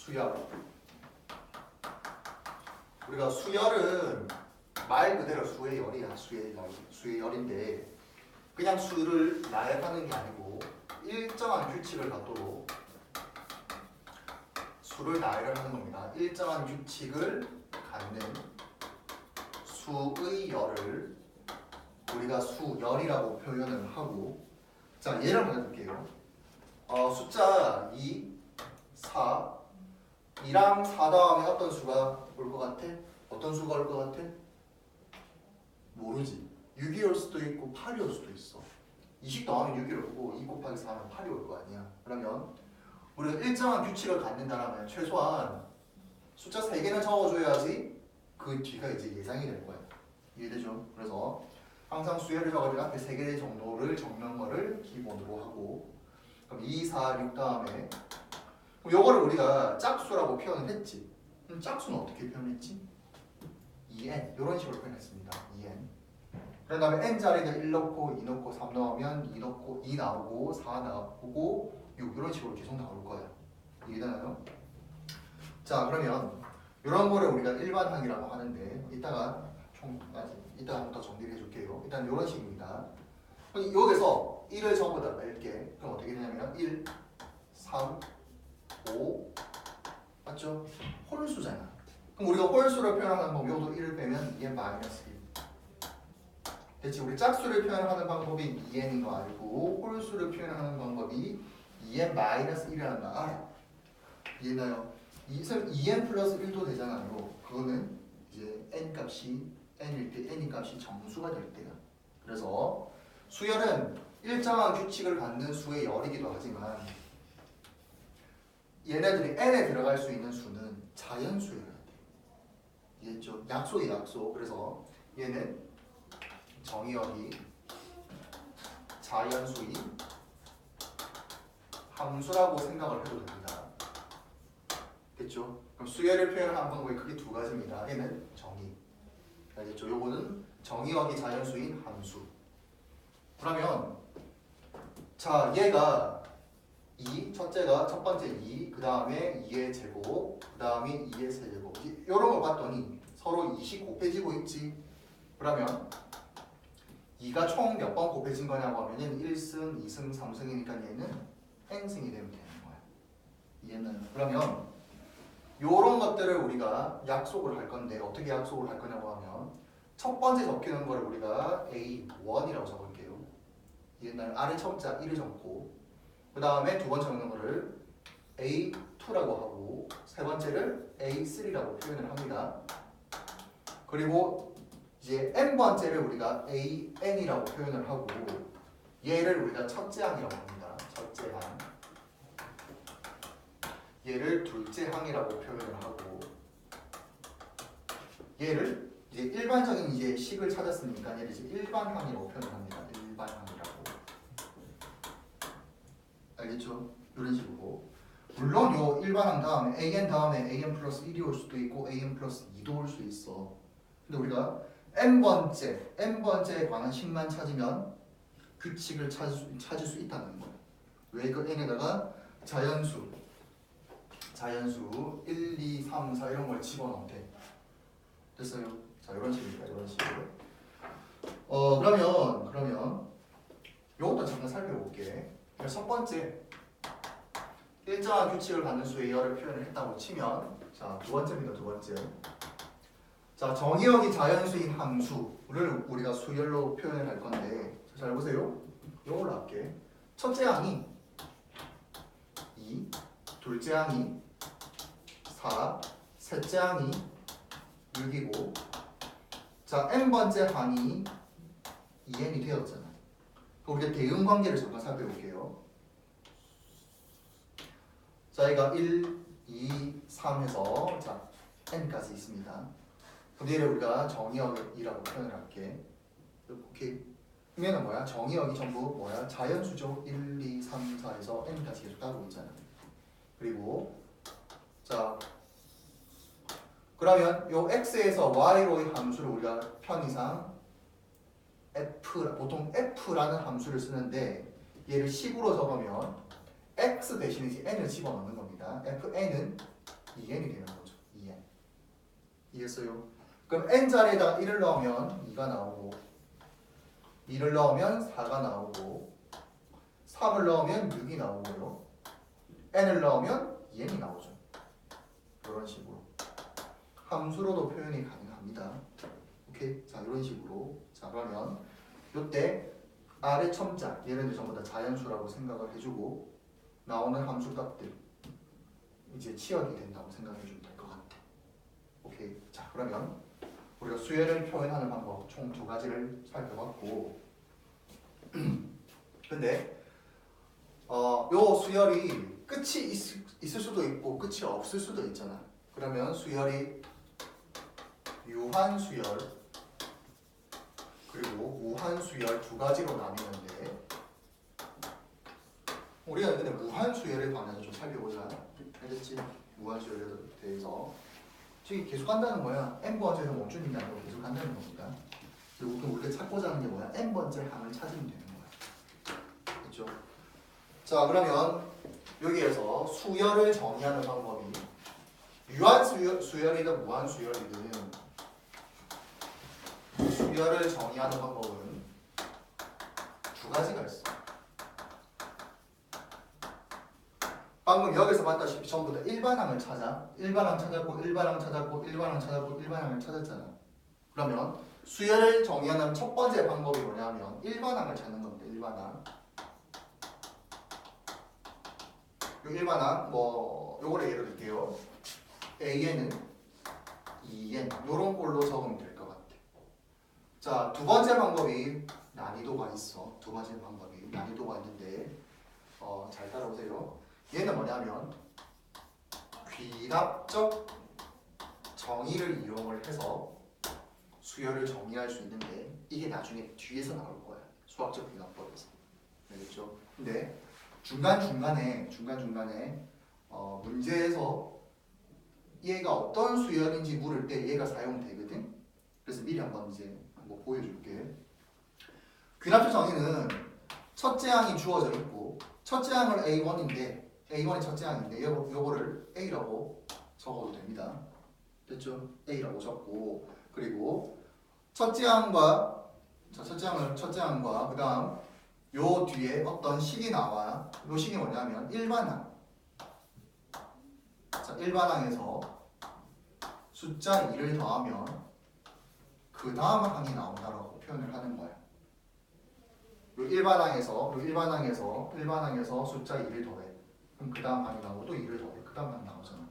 수열. 우리가 수열은 말 그대로 수의 열이야. 수의 열인데 그냥 수를 나열하는 게 아니고 일정한 규칙을 갖도록 수를 나열을 하는 겁니다. 일정한 규칙을 갖는 수의 열을 우리가 수열이라고 표현을 하고, 자 예를 한번 해볼게요. 숫자 2, 4, 2랑 4 다음에 어떤 수가 올 것 같아? 어떤 수가 올 것 같아? 모르지. 6이 올 수도 있고 8이 올 수도 있어. 20 더하면 6이 오고 2 곱하기 4는 8이 올 거 아니야. 그러면 우리가 일정한 규칙을 갖는다면 최소한 숫자 3개는 적어줘야지 그 뒤가 이제 예상이 될 거야. 이해되죠? 그래서 항상 수열을 적을 때 앞에 3개 정도를 적는 거를 기본으로 하고, 그럼 2, 4, 6 다음에 요거를 우리가 짝수라고 표현을 했지. 그럼 짝수는 어떻게 표현했지? 2n 이런 식으로 표현했습니다. 2n. 그런 다음에 n 자리에 1 넣고 2 넣고 3 넣으면 2 넣고 2 나오고 4 나오고 6 이런 식으로 계속 나올 거야. 이해되나요? 자 그러면 이런 거를 우리가 일반항이라고 하는데 이따가 한번 더 정리를 해줄게요. 일단 이런 식입니다. 여기서 1을 전부 다 뺄게. 그럼 어떻게 되냐면 1, 3, 5 맞죠? 홀수잖아. 그럼 우리가 홀수를 표현하는 방법, 여기도 1을 빼면 2n 마이너스 1. 대체 우리 짝수를 표현하는 방법이 2n인 거 알고 홀수를 표현하는 방법이 2n 마이너스 1이라는 거 알아. 이해나요? 2n 플러스 1도 되잖아요. 그거는 이제 n 값이 n일 때 n 값이 정수가 될 때야. 그래서 수열은 일정한 규칙을 갖는 수의 열이기도 하지만 얘네들이 n에 들어갈 수 있는 수는 자연수여야 돼. 이해했죠? 약속이 약속. 그래서 얘는 정의역이 자연수인 함수라고 생각을 해도 됩니다. 됐죠? 그럼 수열을 표현하는 방법이 크게 두 가지입니다. 얘는 정의. 알겠죠? 요거는 정의역이 자연수인 함수. 그러면 자 얘가 2, 첫째가 첫 번째 2, 그 다음에 2의 제곱, 그 다음에 2의 세제곱. 이런 걸 봤더니 서로 2씩 곱해지고 있지. 그러면 2가 총 몇 번 곱해진 거냐고 하면은 1승, 2승, 3승이니까 얘는 n승이 되면 되는 거야. 얘는 그러면 요런 것들을 우리가 약속을 할 건데 어떻게 약속을 할 거냐고 하면 첫 번째 적히는 거를 우리가 A1이라고 적을게요. 얘는 아래 첫자 1을 적고, 그 다음에 두 번째 적는 거를 A2라고 하고 세 번째를 A3라고 표현을 합니다. 그리고 이제 n번째를 우리가 AN이라고 표현을 하고 얘를 우리가 첫째 항이라고 합니다. 첫째 항. 얘를 둘째 항이라고 표현을 하고 얘를 이제 일반적인 이제 식을 찾았으니까 얘를 이제 일반항이라고 표현을 합니다. 일반항이라고. 알겠죠? 이런 식으로. 물론 요 일반항 다음에 AN 다음에 AN 플러스 1이 올 수도 있고 AN 플러스 2도 올 수 있어. 근데 우리가 n번째에 관한 식만 찾으면 규칙을 찾을 수 있다는 거야. 왜 그 n에다가 자연수 1, 2, 3, 4 이런 걸 집어넣으면 돼. 됐어요? 자 이런 식입니다. 이런 식으로. 그러면 요것도 잠깐 살펴볼게. 첫 번째 일정한 규칙을 갖는 수의 열을 표현을 했다고 치면 자 두 번째입니다. 두 번째. 자 정의역이 자연수인 함수를 우리가 수열로 표현을 할 건데 잘 보세요. 요걸로 할게. 첫째 항이 2, 둘째 항이 4, 셋째 항이 6이고 자 n번째 항이 2n이 되었잖아. 우리가 대응 관계를 잠깐 살펴볼게요. 자 얘가 1, 2, 3 해서 자 n까지 있습니다. 그럼 얘를 우리가 정의역이라고 표현을 할게. 오케이. 그러면 뭐야? 정의역이 전부 뭐야? 자연수죠. 1, 2, 3, 4에서 n까지 계속 가고 있잖아. 그리고 자 그러면 요 x에서 y로의 함수를 우리가 편의상 보통 f라는 함수를 쓰는데 얘를 식으로 적으면 x 대신에 n을 집어넣는 겁니다. fn은 2n이 되는 거죠. 2n. 이해했어요? 그럼 n 자리에다가 1을 넣으면 2가 나오고 2를 넣으면 4가 나오고 3을 넣으면 6이 나오고요. n을 넣으면 2n이 나오죠. 이런 식으로 함수로도 표현이 가능합니다. 오케이? 자, 이런 식으로. 자, 그러면 이때 아래 첨자 얘네들 전부 다 자연수라고 생각을 해주고 나오는 함수 값들 이제 치역이 된다고 생각해 주면 될 것 같아. 오케이. 자, 그러면 우리가 수열을 표현하는 방법 총 2가지를 살펴봤고 근데 요 수열이 끝이 있을 수도 있고 끝이 없을 수도 있잖아. 그러면 수열이 유한 수열 그리고 무한 수열 2가지로 나뉘는데 우리가 근데 무한 수열에 관해서 좀 살펴보자. 알겠지? 무한 수열에 대해서 지금 계속 한다는 거야. n번째에서 멈추는 게 아니고 계속 한다는 겁니다. 그리고 우리가 찾고자 하는 게 뭐야? n번째 항을 찾으면 되는 거야. 그렇죠? 자, 그러면 여기에서 수열을 정의하는 방법이 유한 수열이든 무한 수열이든 수열을 정의하는 방법은 2가지가 있어. 방금 여기서 봤다시피 전부 다 일반항을 찾아. 일반항 찾았고 일반항 찾았고 일반항 찾았고 일반항을 찾았잖아. 그러면 수열을 정의하는 첫 번째 방법이 뭐냐면 일반항을 찾는 겁니다. 일반항. 요 일반항 요거를 예를 들게요. A에는 2n 요런 꼴로 적으면 될 것 같아. 자, 2번째 방법이 난이도가 있어. 2번째 방법이 난이도가 있는데 잘 따라오세요. 얘는 뭐냐면 귀납적 정의를 이용을 해서 수열을 정의할 수 있는데 이게 나중에 뒤에서 나올 거야. 수학적 귀납법에서. 알겠죠? 근데 중간중간에 문제에서 얘가 어떤 수열인지 물을 때 얘가 사용되거든. 그래서 미리 한번 보여줄게. 귀납적 정의는 첫째 항이 주어져 있고 첫째 항을 A1이 첫째 항인데 요거를 A라고 적어도 됩니다. 됐죠? A라고 적고 그리고 첫째 항과 그 다음 요 뒤에 어떤 식이 나와. 요 식이 뭐냐면 일반항. 자, 일반항에서 숫자 2를 더하면 그 다음 항이 나온다라고 표현을 하는 거야. 요 일반항에서 숫자 2를 더해. 그럼 그 다음 항이 나오고 또 2를 더해. 그 다음 항이 나오잖아.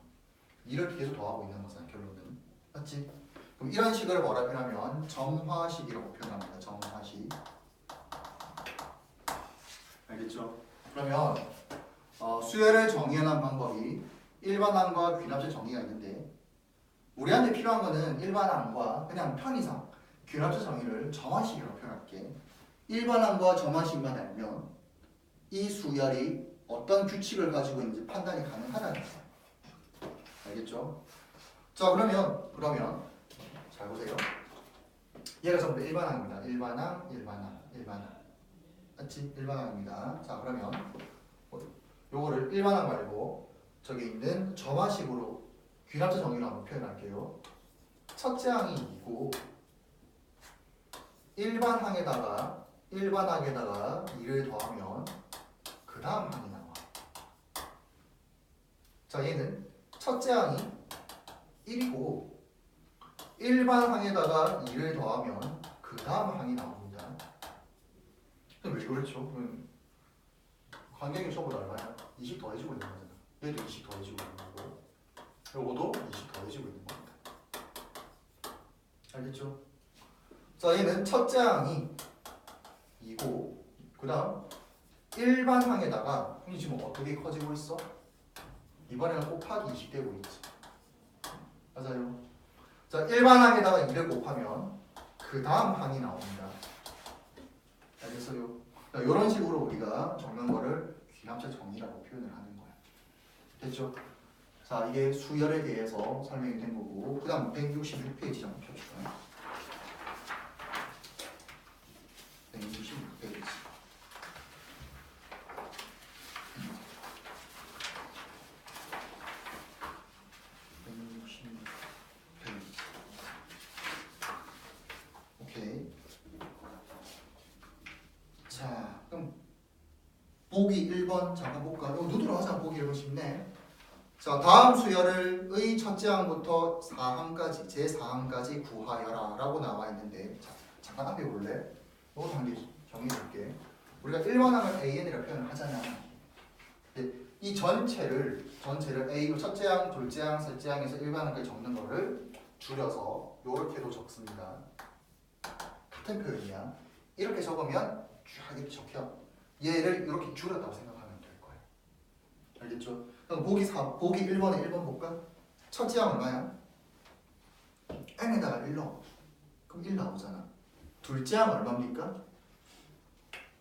2를 계속 더하고 있는 거잖아. 결론은. 맞지? 그럼 이런 식을 뭐라 표현하면 정화식이라고 표현합니다. 정화식. 알겠죠? 그러면 수열을 정의하는 방법이 일반항과 귀납적 정의가 있는데 우리한테 필요한 거는 일반항과 그냥 편의상 귀납적 정의를 정화식이라고 표현할게. 일반항과 정화식만 알면 이 수열이 어떤 규칙을 가지고 있는지 판단이 가능하다는 거야. 알겠죠? 자, 그러면 잘 보세요. 얘가 전부 일반항입니다. 일반항. 맞지? 일반항입니다. 자, 그러면 요거를 일반항 말고 저기 있는 점화식으로 귀납적 정의를 한번 표현할게요. 첫째 항이 2고 일반항에다가 2를 더하면 그 다음 항이 나와. 자, 얘는 첫째 항이 1이고 일반항에다가 2를 더하면 그 다음 항이 나옵니다. 왜 그렇죠? 관계이 저보다 얼마야? 20 더해지고 있는 거잖아. 얘도 20 더해지고 있는 거고 요거도 20 더해지고 있는 겁니다. 알겠죠? 자, 얘는 첫째 항이 2고 그 다음 일반항에다가 형이 지금 어떻게 커지고 있어? 이번에는 곱하기 20 되고 있지. 맞아요. 자, 일반항에다가 2를 곱하면 그 다음 항이 나옵니다. 알겠어요? 자, 이런 식으로 우리가 적는 거를 귀납적 정의라고 표현을 하는 거야. 됐죠? 자, 이게 수열에 대해서 설명이 된 거고 그 다음 166페이지 한번 펴볼까요? 166페이지. 보기 1번 잠깐 볼까? 이거 눈으로 하자. 보기 1번 쉽네. 자, 다음 수열의 첫째 항부터 4항까지 제4항까지 구하여라 라고 나와 있는데, 자, 잠깐 앞에 볼래? 이거 단계 정해줄게. 우리가 1번항을 AN이라고 표현을 하잖아. 이 전체를 A, 첫째 항, 둘째 항, 셋째 항에서 1번항까지 적는 거를 줄여서 이렇게도 적습니다. 같은 표현이야. 이렇게 적으면 쫙 이렇게 적혀. 얘를 이렇게 줄였다고 생각하면 될 거야. 알겠죠? 그럼 보기 1번에 1번 볼까? 첫째 항 얼마야? n에다가 1 넣어. 그럼 1 나오잖아. 둘째 항 얼마입니까?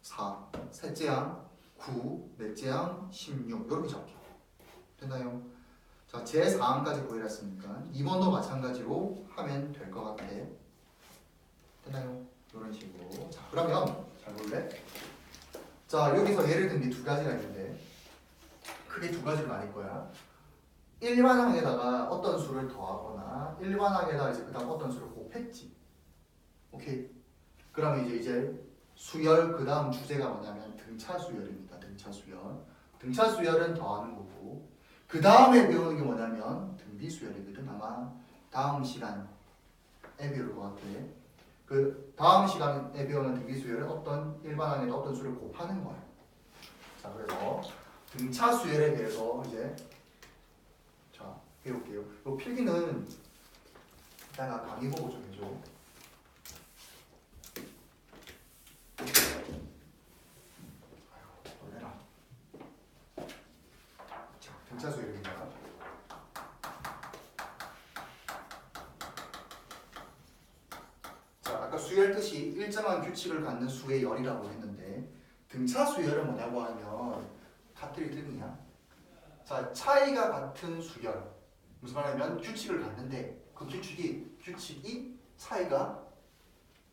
4. 셋째 항 9. 넷째 항 16. 이렇게 적혀. 됐나요? 자, 제4항까지 구해라 했으니까 2번도 마찬가지로 하면 될 것 같아. 됐나요? 이런 식으로. 자, 그러면 잘 볼래? 자, 여기서 예를 든 게 두 가지가 있는데 크게 두 가지로 나뉠 거야. 일반항에다가 어떤 수를 더하거나 일반항에다가 이제 그다음 어떤 수를 곱했지. 오케이. 그러면 이제 수열 그다음 주제가 뭐냐면 등차 수열입니다. 등차 수열. 등차 수열은 더하는 거고 그 다음에 배우는 게 뭐냐면 등비 수열이거든. 아마 다음 시간에 배울 것 같아. 그 다음 시간에 배우는 등비 수열은 어떤 일반항에다 어떤 수를 곱하는 거야. 자, 그래서 등차 수열에 대해서 이제 자 배울게요. 이 필기는 이따가 강의 보고 좀 해줘. 아이고 놀래라. 자, 등차 수열입니다. 자, 아까 수열 뜻이 일정한 규칙을 갖는 수의 열이라고 했는데 등차 수열은 뭐냐고 하면 같을 등이야. 자, 차이가 같은 수열. 무슨 말이냐면 규칙을 갖는데 그 규칙이 차이가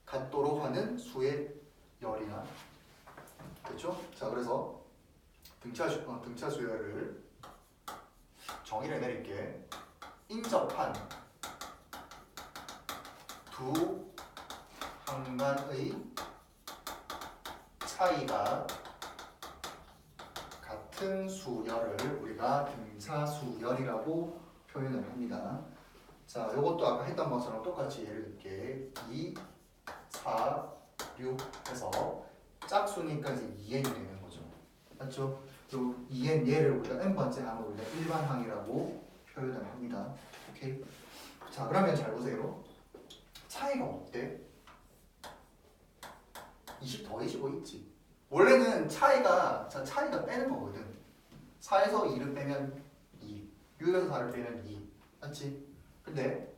같도록 하는 수의 열이야. 됐죠? 자, 그래서 등차 수열을 정의를 내릴게. 인접한 두 항간의 차이가 같은 수열을 우리가 등차 수열이라고 표현을 합니다. 자, 이것도 아까 했던 것처럼 똑같이 예를 들게 2, 4, 6 해서 짝수니까 이제 2n이 되는 거죠. 맞죠? 또 2n 얘를 우리가 n번째 항을 우리가 일반항이라고 표현을 합니다. 오케이? 자, 그러면 잘 보세요. 차이가 어때? 20 더해지고 있지. 원래는 차이가 빼는 거거든. 4에서 2를 빼면 2, 6에서 4를 빼면 2, 맞지? 근데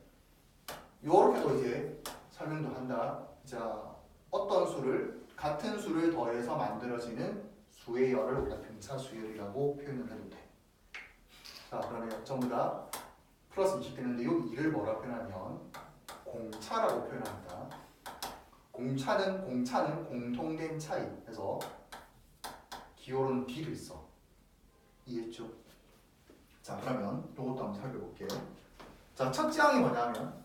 요렇게도 이제 설명도 한다. 자, 어떤 수를 같은 수를 더해서 만들어지는 수의 열을 우리가 등차 수열이라고 표현을 해도 돼. 자, 그러면 전부 다 플러스 20 되는데 요 2를 뭐라고 표현하면 공차라고 표현합니다. 공차는 공통된 차이. 그래서 기호로는 D를 써. 이해했죠? 자, 그러면 이것도 한번 살펴볼게요. 자, 첫째 항이 뭐냐면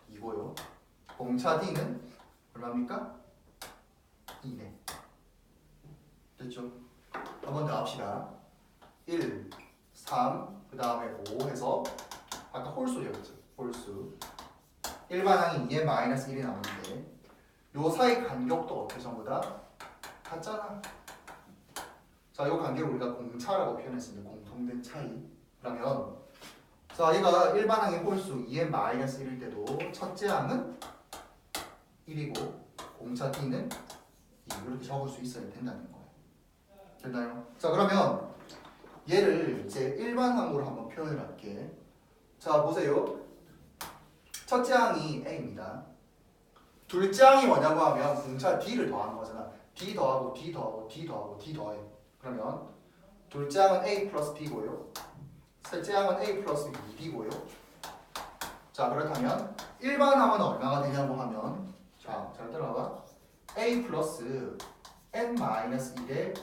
이거요. 공차 D는 얼마입니까? 2네. 됐죠? 한 번 더 합시다. 1, 3, 그 다음에 5 해서 아까 홀수였죠. 홀수. 일반항이 2에 마이너스 1이 나오는데 요 사이 간격도 어떻게 전부 다 같잖아. 자, 요 간격을 우리가 공차라고 표현했습니다. 공통된 차이. 그러면 자, 얘가 일반항의 홀수 2에 마이너스 1일 때도 첫째 항은 1이고 공차 D는 2 이렇게 적을 수 있어야 된다는 거예요. 됐나요? 자, 그러면 얘를 이제 일반항으로 한번 표현을 할게. 자, 보세요. 첫째 항이 A입니다. 둘째 항이 뭐냐고 하면 공차 D를 더하는 거잖아. D 더하고 D 더하고 D 더하고 D 더해. 그러면 둘째 항은 A 플러스 B고요. 셋째 항은 A 플러스 2B고요. 자, 그렇다면 일반항은 얼마가 되냐고 하면 자, 잘 따라와봐. A 플러스 N 마이너스 1의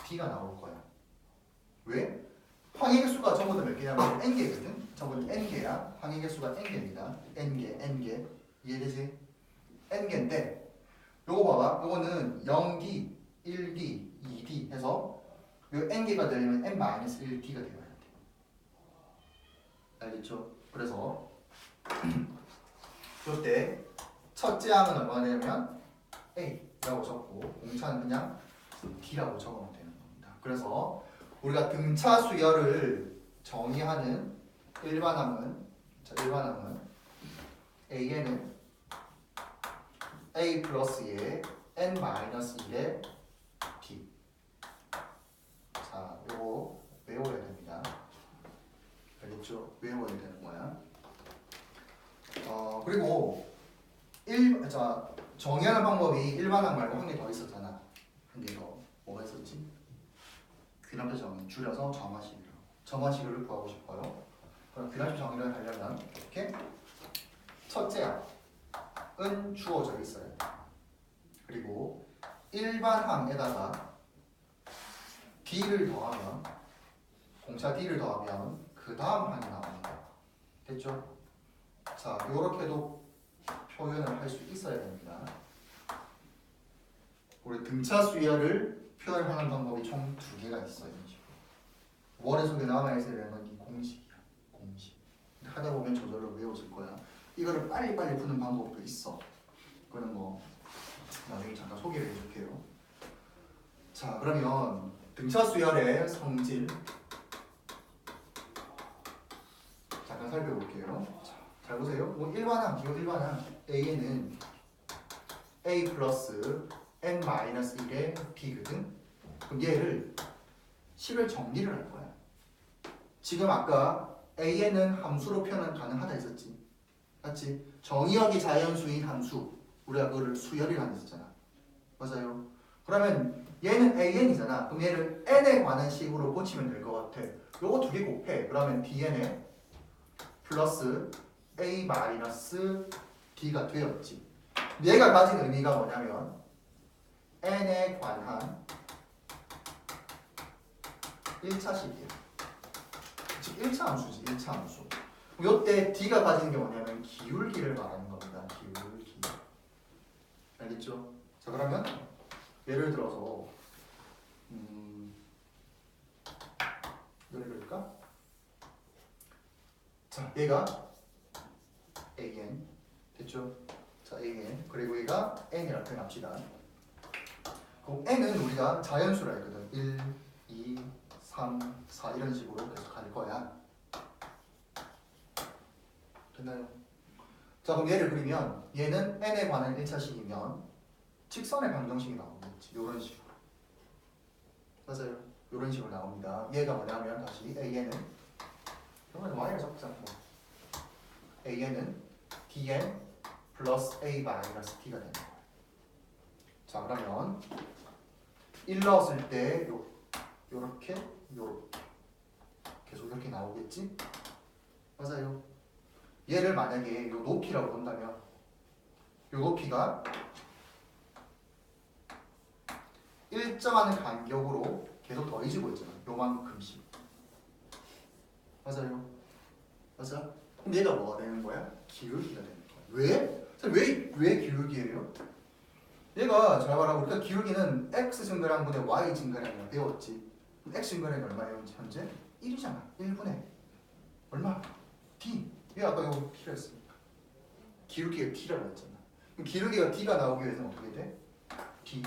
B가 나올 거야. 왜? 항의 개수가 전부 다 몇 개냐면 n개거든. 전부 다 n개야. 항의 개수가 n개입니다. n개. 이해되지? n개인데 요거 봐봐. 요거는 0D, 1D, 2D 해서 요 n개가 되려면 n-1d가 되어야 돼. 알겠죠? 그래서 이때 첫째 항은 얼마나 되냐면 A라고 적고 공차는 그냥 D라고 적으면 되는 겁니다. 그래서 우리가 등차 수열을 정의하는 일반항은 A에는 A 플러스에 n-1의 D. 자, 요거 외워야 됩니다. 알겠죠? 외워야 되는 거야. 그리고 정의하는 방법이 일반항 말고 한 개 더 있었잖아. 한 개 더. 뭐가 있었지? 귀납표 정의 줄여서 점화식이라고. 점화식을 구하고 싶어요. 그럼 귀납표 정의를 하려면 이렇게 첫째 항은 주어져 있어야 돼. 그리고 일반항에다가 D를 더하면 공차 D를 더하면 그 다음 항이 나옵니다. 됐죠? 자, 요렇게도 표현을 할 수 있어야 됩니다. 우리 등차 수열을 표현하는 방법이 총 2개가 있어요. 머릿속에 남아있어야 되는 건 이 공식이야. 공식. 하다 보면 저절로 외워질 거야. 이거를 빨리빨리 푸는 방법도 있어. 그거는 뭐 나중에 잠깐 소개를 해줄게요. 자, 그러면 등차 수열의 성질 잠깐 살펴볼게요. 잘 보세요. 뭐 일반항, 기호 일반항 A에는 A 플러스 n-1의 B거든. 그럼 얘를 식을 정리를 할 거야. 지금 아까 A에는 함수로 표현 가능하다 했었지. 맞지? 정의역이 자연수인 함수. 우리가 그거를 수열이라고 했었잖아. 맞아요. 그러면 얘는 AN이잖아. 그럼 얘를 N에 관한 식으로 고치면 될 것 같아. 요거 2개 곱해. 그러면 DN에 플러스 A-D가 되었지. 얘가 가진 의미가 뭐냐면 n에 관한 1차식이에요. 즉 1차 함수지. 1차 함수. 요때 D가 가진 게 뭐냐면 기울기를 말하는 겁니다. 기울기. 알겠죠? 자, 그러면 예를 들어서 예를 들까? 자, 얘가 AN 됐죠? 자, AN 그리고 얘가 N이라고 표현합시다. 그럼 N은 우리가 자연수라 했거든. 1, 2, 3, 4 이런 식으로 계속 갈 거야. 됐나요? 자, 그럼 얘를 그리면 얘는 N에 관한 1차식이면 직선의 방정식이 나오겠지. 이런 식으로. 맞아요. 이런 식으로 나옵니다. 얘가 뭐냐면 다시 AN은 그러면 Y를 적자. AN은 DN 플러스 A 마이너스 T가 되는 거예요. 자, 그러면 1 넣었을 때 요렇게 계속 이렇게 나오겠지? 맞아요. 얘를 만약에 요 높이라고 본다면 요 높이가 일정한 간격으로 계속 더해지고 있잖아. 요만큼씩. 맞아요. 맞아? 그럼 얘가 뭐가 되는 거야? 기울기가 되는 거야. 왜? 왜 기울기예요? 얘가 잘 봐라. 우리가 기울기는 x 증가량분의 y 증가량이라고 배웠지. x 증가량이 얼마예요? 현재 1이잖아. 1분의 얼마? d. 얘 아까 이거 t라 했으니까. 기울기가 t라고 했잖아. 그럼 기울기가 d가 나오기 위해서는 어떻게 돼? d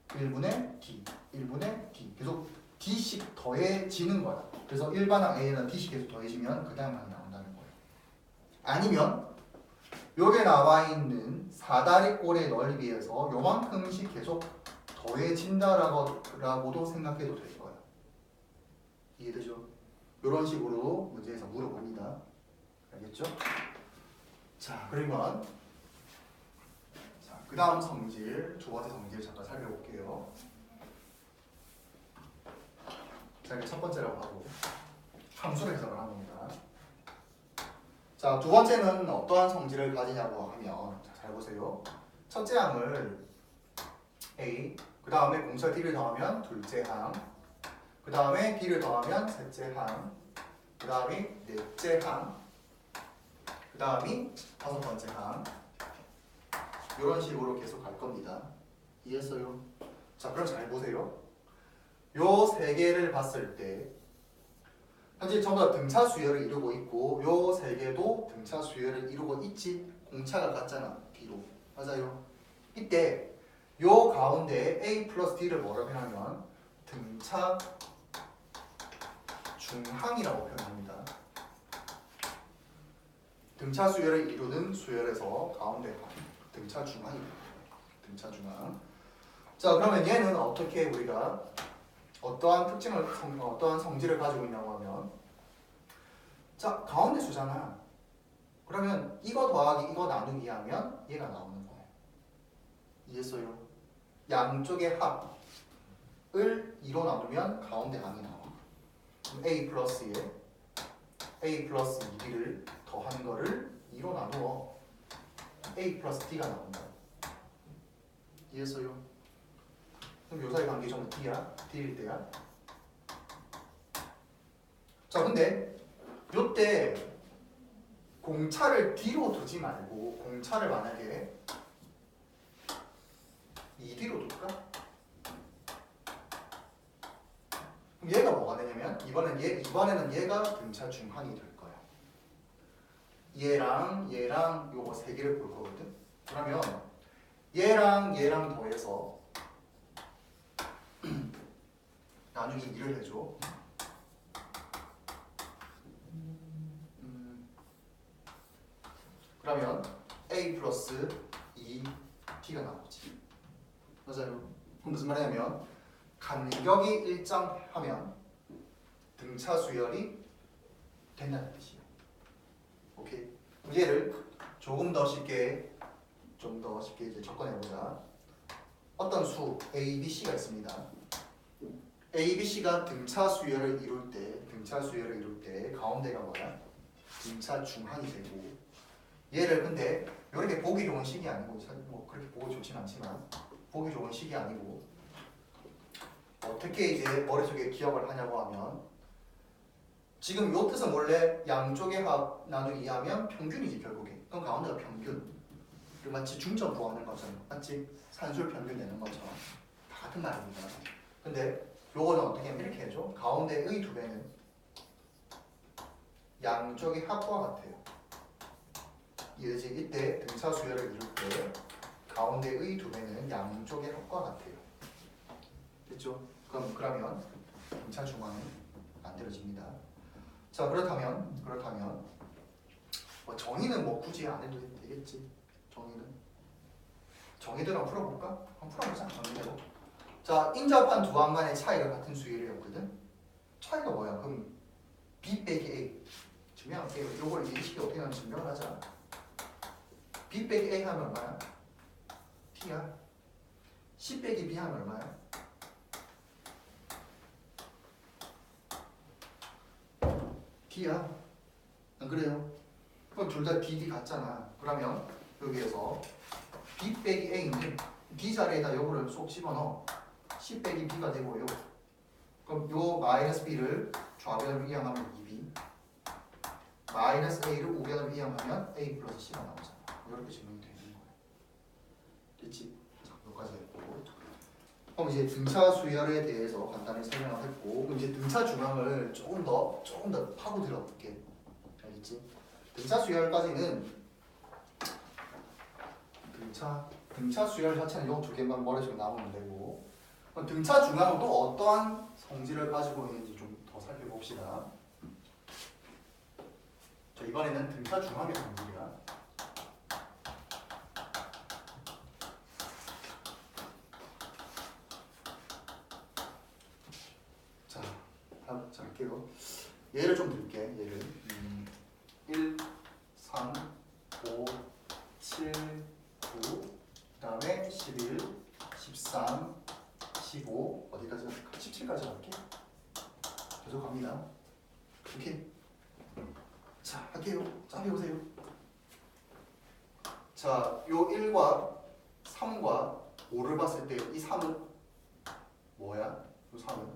1분의 d 1분의 d 계속 d씩 더해지는 거야. 그래서 일반항 a에다 d씩 계속 더해지면 그 다음 항이 나온다는 거예요. 아니면 여기에 나와 있는 사다리꼴의 넓이에서 요만큼씩 계속 더해진다라고도 생각해도 될 거야. 이해되죠? 이런 식으로 문제에서 물어봅니다. 알겠죠? 자, 그러면 그 다음 성질, 두 번째 성질 잠깐 살펴볼게요. 자, 이게 첫 번째라고 하고 함수를 해석을 한 겁니다. 자, 두 번째는 어떠한 성질을 가지냐고 하면 잘 보세요. 첫째 항을 A, 그 다음에 공차 D를 더하면 둘째 항, 그 다음에 D를 더하면 셋째 항, 그 다음이 넷째 항, 그 다음이 다섯 번째 항. 이런 식으로 계속 갈 겁니다. 이해했어요? 자, 그럼 잘 보세요. 요 세 개를 봤을 때 현재 전부 다 등차 수열을 이루고 있고 요 세 개도 등차 수열을 이루고 있지. 공차가 같잖아. D로. 맞아요. 이때 요 가운데 A 플러스 D를 뭐라고 표현하면 등차 중항이라고 표현합니다. 등차 수열을 이루는 수열에서 가운데 등차 중항이 됩니다. 등차 중항. 자, 그러면 얘는 어떻게 우리가 어떠한 특징을 어떠한 성질을 가지고 있냐고 하면 자, 가운데 수잖아. 그러면 이거 더하기 이거 나누기 하면 얘가 나오는 거예요. 이해했어요? 양쪽의 합을 2로 나누면 가운데 항이 나와. 그럼 A 플러스에 A 플러스 2B를 더하는 거를 2로 나누어 A 플러스 D가 나온다. 이해했어요? 그럼 요 사이 관계 전부 D야? D일 때야? 자, 근데 요때 공차를 D로 두지 말고 공차를 만약에 2D로 둘까? 그럼 얘가 뭐가 되냐면 이번에는 얘가 등차 중항이 될 거야. 얘랑 요거 세 개를 볼 거거든. 그러면 얘랑 더해서 나누기 2를 해줘. 그러면 A 플러스 2T가 나오지. 맞아요. 그럼 무슨 말이냐면 간격이 일정하면 등차 수열이 된다는 뜻이에요. 오케이. 얘를 조금 더 쉽게 이제 접근해 보자. 어떤 수 A, B, C가 있습니다. A, B, C가 등차 수열을 이룰 때 가운데가 뭐야? 등차 중항이 되고 얘를 근데 이렇게 보기 좋은 식이 아니고 사실 뭐 그렇게 보기 좋진 않지만 보기 좋은 식이 아니고 어떻게 이제 머릿속에 기억을 하냐고 하면 지금 요 뜻은 원래 양쪽의 합 나누기 2하면 평균이지 결국에. 그럼 가운데가 평균. 그리고 마치 중점 구하는 것처럼 마치 산술 평균 내는 것처럼 다 같은 말입니다. 근데 요거는 어떻게 하면 이렇게 해줘. 가운데의 두 배는 양쪽의 합과 같아요. 이제 이때 등차 수열을 이룰 때 가운데의 두 배는 양쪽의 합과 같아요. 됐죠? 그러면 등차 중항은 만들어집니다. 자, 그렇다면 뭐 정의는 뭐 굳이 안 해도 되겠지. 정의대로 풀어볼까? 한번 풀어보자. 정의대로. 자, 인접한 두 항 간의 차이가 같은 수열이었거든. 차이가 뭐야? 그럼 B 빼기 A 증명할게요. 이걸 이 식이 어떻게 하는지 증명을 하자. B 빼기 A 하면 얼마야? T야. C 빼기 B 하면 얼마야? D야. 안 그래요? 그럼 둘 다 D 같잖아. 그러면 여기에서 B 빼기 A는 D 자리에다 요거를 쏙 집어넣어. C 빼기 B가 되고요. 그럼 요 마이너스 B를 좌변으로 이항하면 2B, 마이너스 A를 우변으로 이항하면 A 플러스 C가 나오잖아. 이렇게 증명이 되는 거야. 됐지? 자, 여기까지 했고. 그럼 이제 등차 수열에 대해서 간단히 설명을 했고, 그럼 이제 등차 중항을 조금 더 파고들어 볼게. 알겠지? 등차 수열까지는 등차 수열 자체는 요 두 개만 머릿속에 남으면 되고, 그럼 등차 중항은 또 어떠한 성질을 가지고 있는지 좀 더 살펴봅시다. 자, 이번에는 등차 중항의 성질이야. 자, 할게요. 예를 좀 들게. 예를 1, 3, 5, 7, 9, 그 다음에 11, 13, 15, 어디까지? 17까지 갈게. 계속 갑니다. 오케이. 자, 할게요. 자, 해보세요. 자, 요 1과 3과 5를 봤을 때 이 3은 뭐야? 요 3은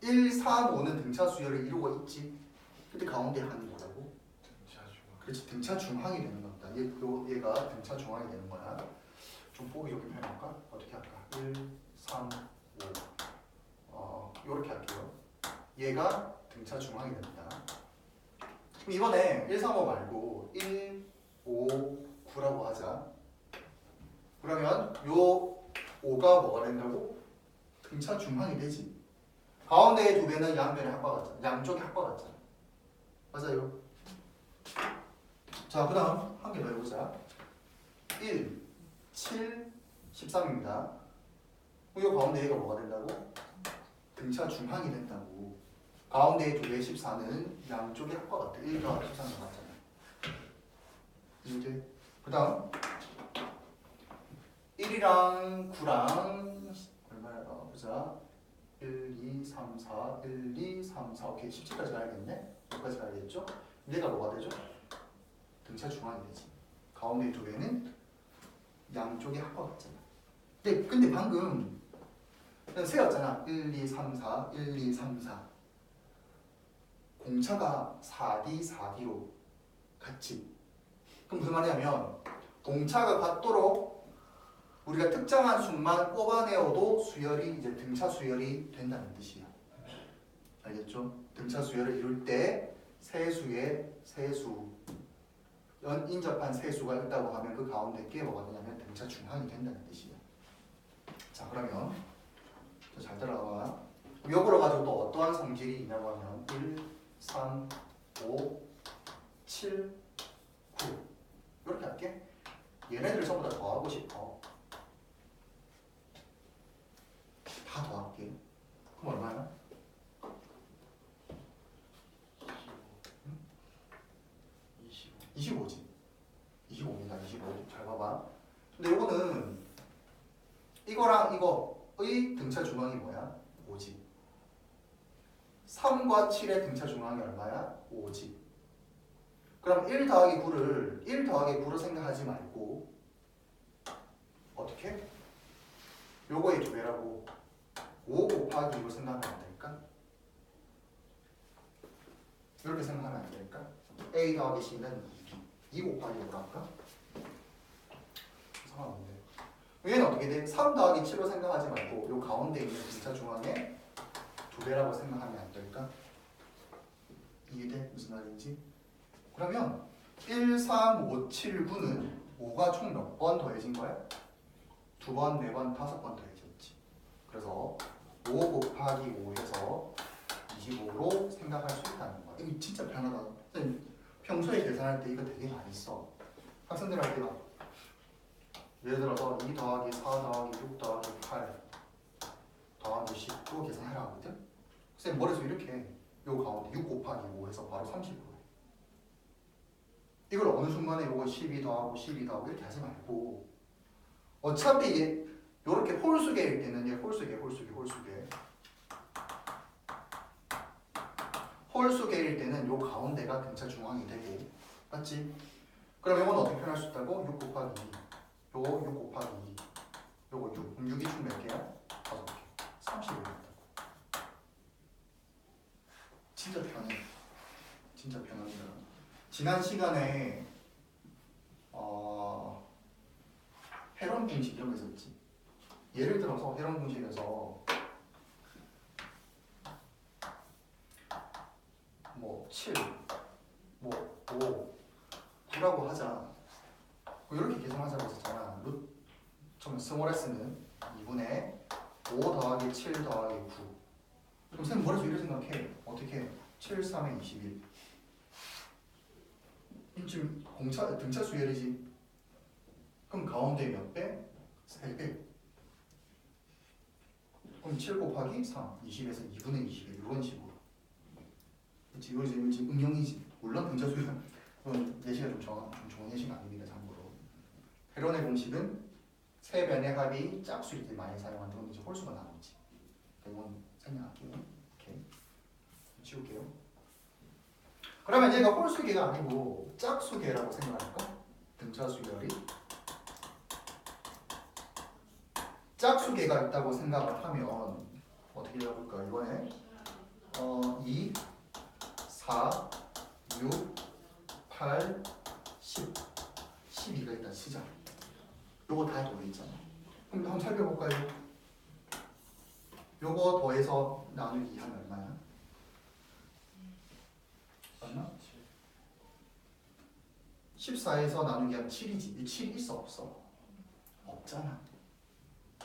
1, 3, 5는 등차 수열을 이루고 있지. 근데 가운데 항이 뭐라고? 등차 중항. 그렇지, 등차 중항이 되는 겁니다. 얘가 등차 중항이 되는 거야. 좀 보기 좋게 표현할까? 어떻게 할까? 1, 3, 5 요렇게 할게요. 얘가 등차 중앙이 됩니다. 그럼 이번에 1, 3, 5 말고 1, 5, 9라고 하자. 그러면 요 5가 뭐가 된다고? 등차 중앙이 되지. 가운데의 두 배는 양변의 합과 같잖아. 양쪽의 합과 같잖아. 맞아요. 자, 그 다음 한 개 더 해보자. 1, 7, 13입니다. 이 가운데 얘가 뭐가 된다고? 등차 중앙이 된다고. 가운데의 두 배의 14는 양쪽의 합과 같아. 1 더하기 13과 같잖아. 이제 그 다음 1이랑 9랑 얼마야? 보자. 1, 2, 3, 4, 1, 2, 3, 4 오케이 17까지 가야겠네? 여기까지 가야겠죠? 얘가 뭐가 되죠? 등차 중앙이 되지. 가운데 두 개는 양쪽의 합과 같잖아. 근데 방금 그냥 세웠잖아. 1, 2, 3, 4, 1, 2, 3, 4 공차가 4D, 4D로 같지. 그럼 무슨 말이냐면 공차가 같도록 우리가 특정한 수만 뽑아내어도 수열이 이제 등차 수열이 된다는 뜻이야. 알겠죠? 등차 수열을 이룰 때 세수의 세수 인접한 세수가 있다고 하면 그 가운데 게 뭐가 되냐면 등차 중앙이 된다는 뜻이야. 자, 그러면 잘 따라와. 요거로 가지고 또 어떠한 성질이 있냐고 하면 1, 3, 5, 7, 9 이렇게 할게. 얘네들을 전부 다 더하고 싶어. 다 더할게. 그럼 얼마야? 25지. 25입니다. 25. 잘 봐봐. 근데 요거는 이거랑 이거의 등차 중앙이 뭐야? 5지. 3과 7의 등차 중앙이 얼마야? 5지. 그럼 1 더하기 9를 1 더하기 9로 생각하지 말고 어떻게? 요거의 두 배라고 5 곱하기 2로 생각하면 안 될까? 이렇게 생각하면 안 될까? A 더하기 C는 2 곱하기 5로 할까? 상관없는데. 얘는 어떻게 돼? 3 더하기 7로 생각하지 말고 요 가운데 있는 등차 중앙에 두 배라고 생각하면 안 될까? 이해돼? 무슨 말인지? 그러면 1, 3, 5, 7, 9는 5가 총 몇 번 더해진 거야? 2번, 4번, 5번 더해졌지. 그래서 5 곱하기 5 해서 25로 생각할 수 있다는 거야. 이거 진짜 편하다. 평소에 계산할 때 이거 되게 많이 써. 학생들한테 막 예를 들어서 2 더하기 4 더하기 6 더하기 8 더하기 19 계산하라 하거든? 선생님 머릿속에 이렇게 해. 요 가운데 6 곱하기 5 해서 바로 39래. 이걸 어느 순간에 요거 12 더하고 12 더하고 이렇게 하지 말고 어차피 이게 요렇게 홀수계일 때는 얘 홀수계일 때는 요 가운데가 등차 중앙이 되고 맞지? 그럼 이건 어떻게 표현할 수 있다고? 6 곱하기 2 요거 6 곱하기 2 요거 6 그럼 6이 총 몇 개야? 5개 30이 된다고. 진짜 편해. 진짜 편합니다. 지난 시간에 회론 공식 이런 거 있었지. 예를 들어서 회론 공식에서 뭐 7, 뭐 5, 9라고 하자. 이렇게 계산하자고 했었잖아. 처음에 스몰 s는 2분의 5 더하기 7 더하기 9. 그럼 쌤 머릿속에 이렇게 생각해. 어떻게? 7, 3에 21. 지금 등차 수열이지. 그럼 가운데 몇 배? 3배. 그럼 7 곱하기 3, 20에서 2분의 21 이런 식으로. 그렇지? 이거 지금 응용이지. 물론 등차 수열 예시가 좀 좋은 예시가 아닙니다. 참고로. 회론의 공식은 세 변의 합이 짝수일 때 많이 사용하는 건 이제 홀수가 나오지. 이건 생략할게요. 오케이. 지울게요. 그러면 얘가 홀수계가 아니고 짝수계라고 생각할까? 등차 수열이 짝수계가 있다고 생각을 하면 어떻게 해볼까? 이번에 2, 4, 6, 8, 10, 12가 일단 시작. 요거 다 들어있잖아. 나누기 2 하면 얼마야? 얼마? 14에서 나누기 하면 7이지. 이 7이 있어 없어? 없잖아.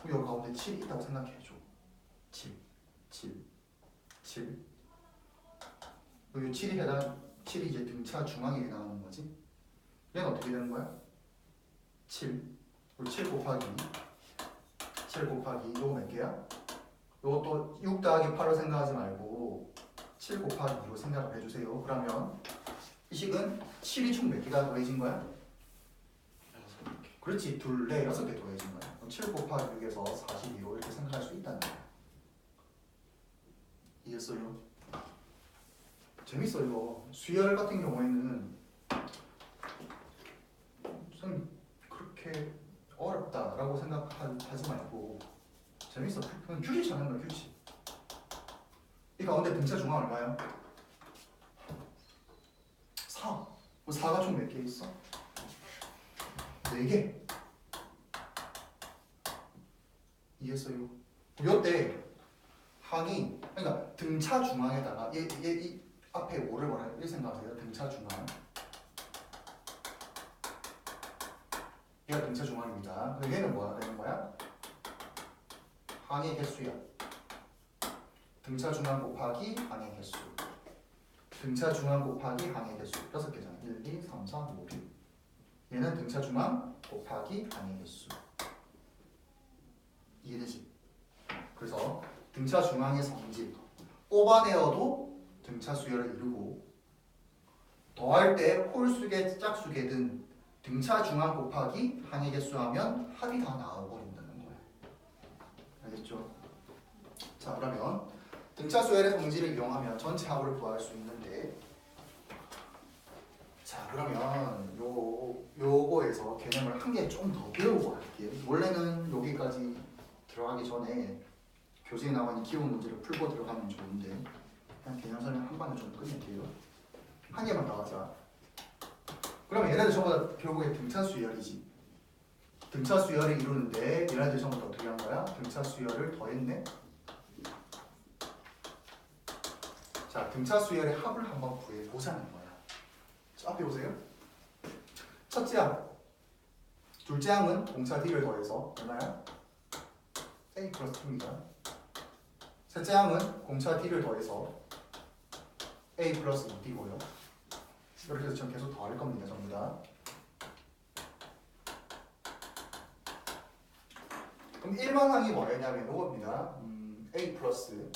그럼 여기 가운데 7이 있다고 생각해줘. 7 여기 7이 이제 등차 중앙에 해당하는 거지. 얘는 어떻게 되는 거야? 7 곱하기 요거 몇 개야? 요것도 6 더하기 8로 생각하지 말고 7 곱하기 2로 생각을 해주세요. 그러면 이 식은 7이 총 몇 개가 더해진 거야? 그렇지. 2, 4, 6개 더해진 거야. 7 곱하기 6에서 42로 이렇게 생각할 수 있다는 거야. 이해했어요? 재밌어요. 수열 같은 경우에는 좀 그렇게 어렵다라고 생각하지 말고 재밌어. 그냥 규칙 찾는 거야. 규칙. 이 가운데 등차 중앙 얼마야? 4. 4가 총 몇 개 있어? 4개. 이해했어요? 요때 항이 그러니까 등차 중앙에다가 이 앞에 5를 뭐라 이렇게 생각하세요. 등차 중앙. 얘가 등차 중앙입니다. 그럼 얘는 뭐가 되는 거야? 항의 개수야. 등차 중앙 곱하기 항의 개수. 등차 중앙 곱하기 항의 개수. 6개잖아. 1, 2, 3, 4, 5, 6. 얘는 등차 중앙 곱하기 항의 개수. 이해되지? 그래서 등차 중앙의 성질 뽑아내어도 등차 수열을 이루고 더할 때 홀수계 짝수계든 등차 중앙 곱하기 항의 개수 하면 합이 다 나와버린다는 거야. 알겠죠? 자 그러면 등차 수열의 성질을 이용하면 전체 합을 구할 수 있는데 자 그러면 요거에서 개념을 한 개 좀 더 배우고 할게요. 원래는 여기까지 들어가기 전에 교재에 나와 있는 기본 문제를 풀고 들어가면 좋은데 그냥 개념 설명 한 방에 좀 끝낼게요. 한 개만 더 하자. 그러면 얘네들 전부 다 결국에 등차 수열이지. 등차 수열을 이루는데 얘네들 전부 다 어떻게 한 거야? 등차 수열을 더했네. 자 등차 수열의 합을 한번 구해보자는 거야. 자, 앞에 보세요. 첫째 항, 둘째 항은 공차 D를 더해서 얼마야? A 플러스 2입니다. 셋째 항은 공차 D를 더해서 A 플러스 2D고요. 이렇게 해서 전 계속 더할 겁니다. 전부 다. 그럼 1만항이 뭐였냐면 이겁니다. A 플러스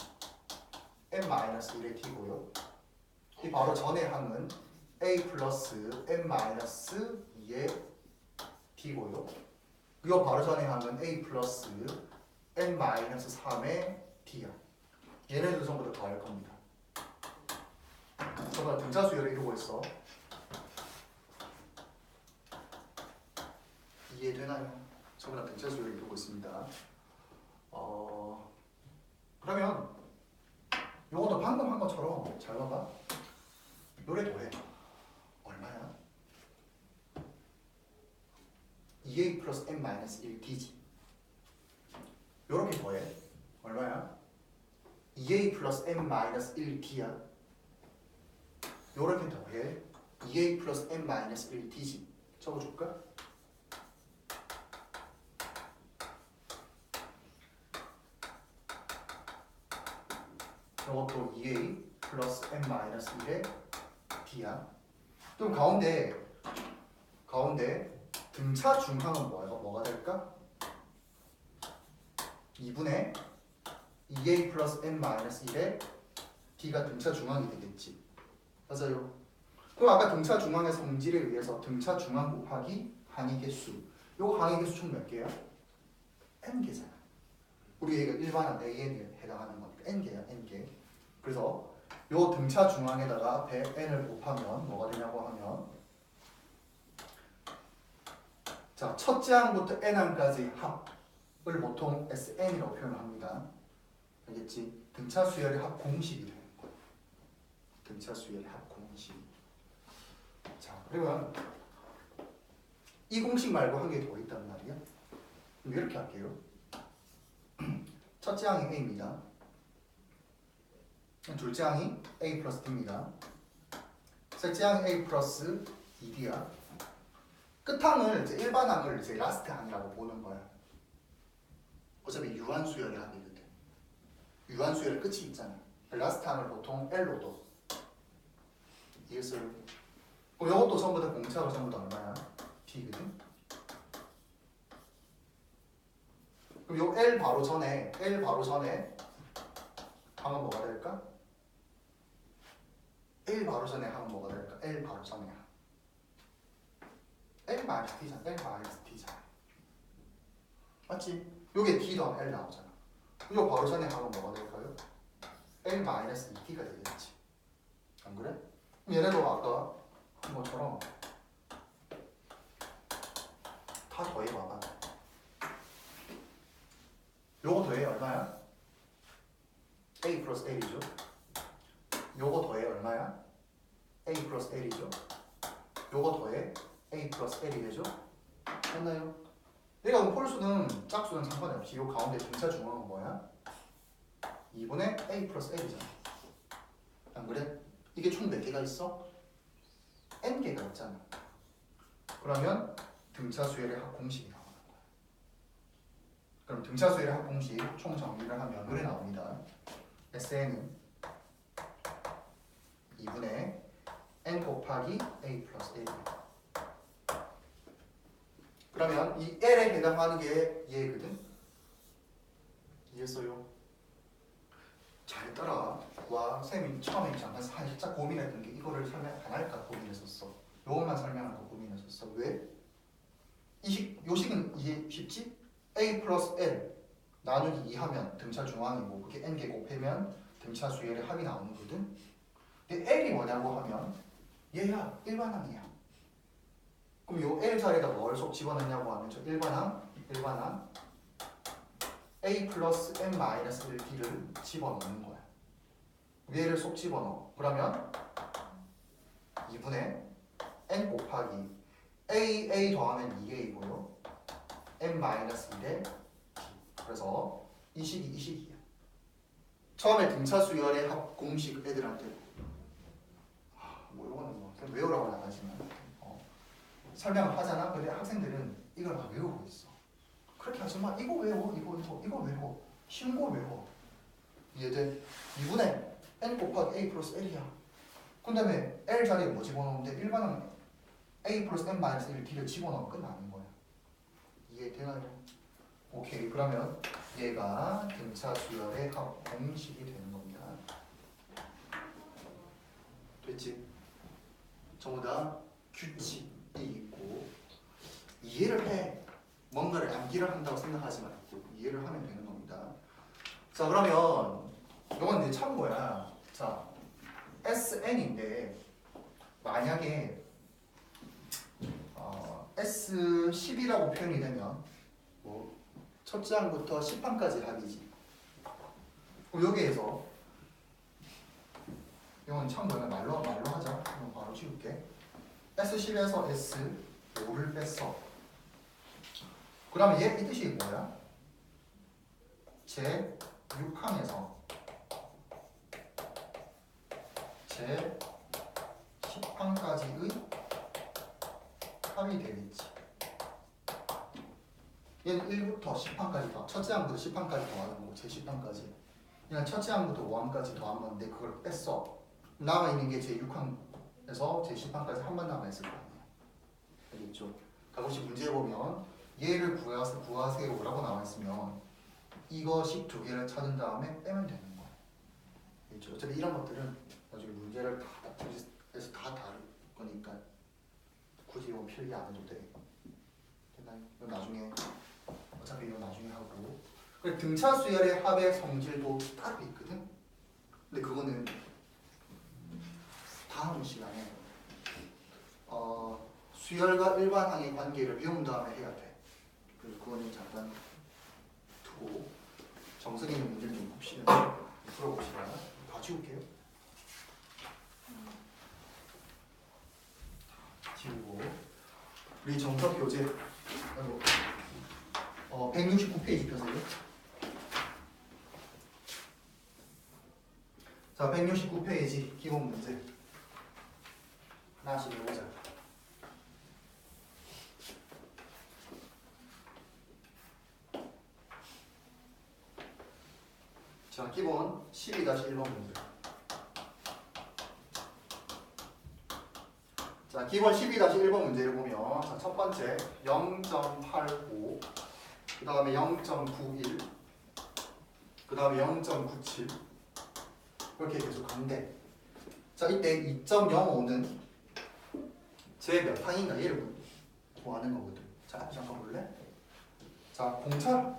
M 마이너스 1의 D고요. 이 바로 전의 항은 A 플러스 M 마이너스 2의 D고요. 이거 바로 전의 항은 A 플러스 M 마이너스 3의 D야. 얘네들 전부 다 더할 겁니다. 전부 다 등차 수열을 이루고 있어. 이해되나요? 전부 다 등차 수열을 이루고 있습니다. 그러면 요것도 방금 한 것처럼 잘 봐봐. 요래 더해. 얼마야? 2a 플러스 m 마이너스 1d지. 요렇게 더해. 얼마야? 2a 플러스 m 마이너스 1d야. 요렇게 더해. 2a 플러스 m 마이너스 1d지. 적어줄까? 이것도 2a 플러스 m 마이너스 1의 d야. 그럼 가운데 등차 중항은 뭐가 될까? 2분의 2a 플러스 m 마이너스 1의 d가 등차 중항이 되겠지. 맞아요. 그럼 아까 등차 중항의 성질에 의해서 등차 중항 곱하기 항의 개수. 요거 항의 개수 총 몇 개야? n개잖아. 우리 얘가 일반한 a에 해당하는 거니까 n개야, n개. 그래서 요 등차 중앙에다가 앞에 n을 곱하면 뭐가 되냐고 하면 자 첫째 항부터 n항까지 합을 보통 SN이라고 표현을 합니다. 알겠지? 등차 수열의 합 공식이 되는 거야. 등차 수열의 합 공식. 자 그러면 이 공식 말고 한 개 더 있단 말이야. 그럼 이렇게 할게요. 첫째 항이 A입니다. 둘째 항이 A 플러스 D입니다. 셋째 항이 A 플러스 2D야. 끝항을 이제 일반항을 이제 라스트 항이라고 보는 거야. 어차피 유한수열의 합이거든. 유한수열의 끝이 있잖아. 라스트 항을 보통 L로 둬. 이해했어요? 그럼 이것도 전부 다 공차로 전부 다 얼마야? D거든. 그럼 요 L 바로 전에 항은 뭐가 될까? L 바로 전에 항은 뭐가 될까? L 바로 전에 항. L 마이너스 D잖아. L 마이너스 D잖아. 맞지? 요게 D 더하면 L 나오잖아. 요 바로 전에 항은 뭐가 될까요? L 마이너스 2D가 되겠지. 안 그래? 그럼 얘네도 아까 한 것처럼 다 더해봐봐. 요거 더해 얼마야? A 플러스 L이죠. 요거 더해 얼마야? A 플러스 L이죠. 요거 더해 A 플러스 L이 되죠. 맞나요? 얘가 그럼 홀수는 짝수는 상관이 없이 요 가운데 등차 중앙은 뭐야? 2분의 A 플러스 L이잖아. 안 그래? 이게 총 몇 개가 있어? N개가 있잖아. 그러면 등차 수열의 합공식이 나오는 거야. 그럼 등차 수열의 합공식 총 정리를 하면 노래 나옵니다. SN은 2분의 N 곱하기 A 플러스 L. 그러면 이 L에 해당하는 게 얘거든. 이해했어요? 잘 따라와. 쌤이 처음에 잠깐 살짝 고민했던 게 이거를 설명 안 할까 고민했었어. 요것만 설명할까 고민했었어. 왜? 요 식은 이해 쉽지? A 플러스 L 나누기 2 하면 등차 중앙이고 그게 N개 곱하면 등차 수열의 합이 나오는 거거든. 근데 L이 뭐냐고 하면 얘야 일반항이야. 그럼 요 L 자리에다 뭘 쏙 집어넣냐고 하면 저 일반항 A 플러스 M 마이너스 1D를 집어넣는 거야. 얘를 쏙 집어넣어. 그러면 2분의 N 곱하기 A 더하면 2A고요. M 마이너스 1의 D. 그래서 이 식이야. 처음에 등차 수열의 합 공식 애들한테 뭐 이거는 뭐 외우라고는 안 하지만 설명을 하잖아. 근데 학생들은 이걸 막 외우고 있어. 그렇게 하지 마. 이거 외워. 이거 외워. 쉬운 거 외워. 이해돼? 2분의 N 곱하기 A 플러스 L이야. 그 다음에 L 자리에 뭐 집어넣는데 일반은 A 플러스 N 마이너스 1 D를 집어넣으면 끝나는 거야. 이해되나요? 오케이. 그러면 얘가 등차 수열의 합 공식이 되는 겁니다. 됐지? 전부 다 규칙이 있고 이해를 해. 뭔가를 암기를 한다고 생각하지 말고 이해를 하면 되는 겁니다. 자, 그러면 이건 이제 참고야. 자, SN인데 만약에 S10이라고 표현이 되면 뭐 첫째 항부터 10항까지 합이지. 그럼 여기에서 이건 참고야. 말로 하자. 그럼 바로 지울게. S10에서 S5를 뺐어. 그러면 얘 이 뜻이 뭐야? 제 6항에서 제 10항까지의 합이 되겠지. 얘는 1부터 10항까지 더, 첫째 항부터 10항까지 더하는 거고 제 10항까지. 그냥 첫째 항부터 5항까지 더한 건데 그걸 뺐어. 남아있는 게 제 6항에서 제 10항까지 한 번 남아있을 거 아니야. 알겠죠? 가끔씩 문제 보면 얘를 구하세요라고 나와있으면 이거식 두 개를 찾은 다음에 빼면 되는 거야. 알겠죠? 어차피 이런 것들은 나중에 문제를 다 다룰 거니까 굳이 이거 필기 안 해도 돼. 됐나요? 이건 나중에 어차피 이거 나중에 하고. 그래, 등차 수열의 합의 성질도 따로 있거든. 근데 그거는 다음 시간에 수열과 일반항의 관계를 배운 다음에 해야 돼. 그래서 그거는 잠깐 두고 정석 있는 문제를 좀 봅시다. 풀어봅시다. 다 지울게요. 지우고 우리 정석 교재 169페이지 펴세요. 자, 169페이지 기본 문제 하나씩 해보자. 자, 기본 12-1번 문제. 자, 기본 12-1번 문제를 보면 자, 첫 번째 0.85, 그 다음에 0.91, 그 다음에 0.97 이렇게 계속 간대. 자, 이때 2.05는 제 몇 항인가 얘를 구하는 거거든. 자, 잠깐 볼래? 자, 공차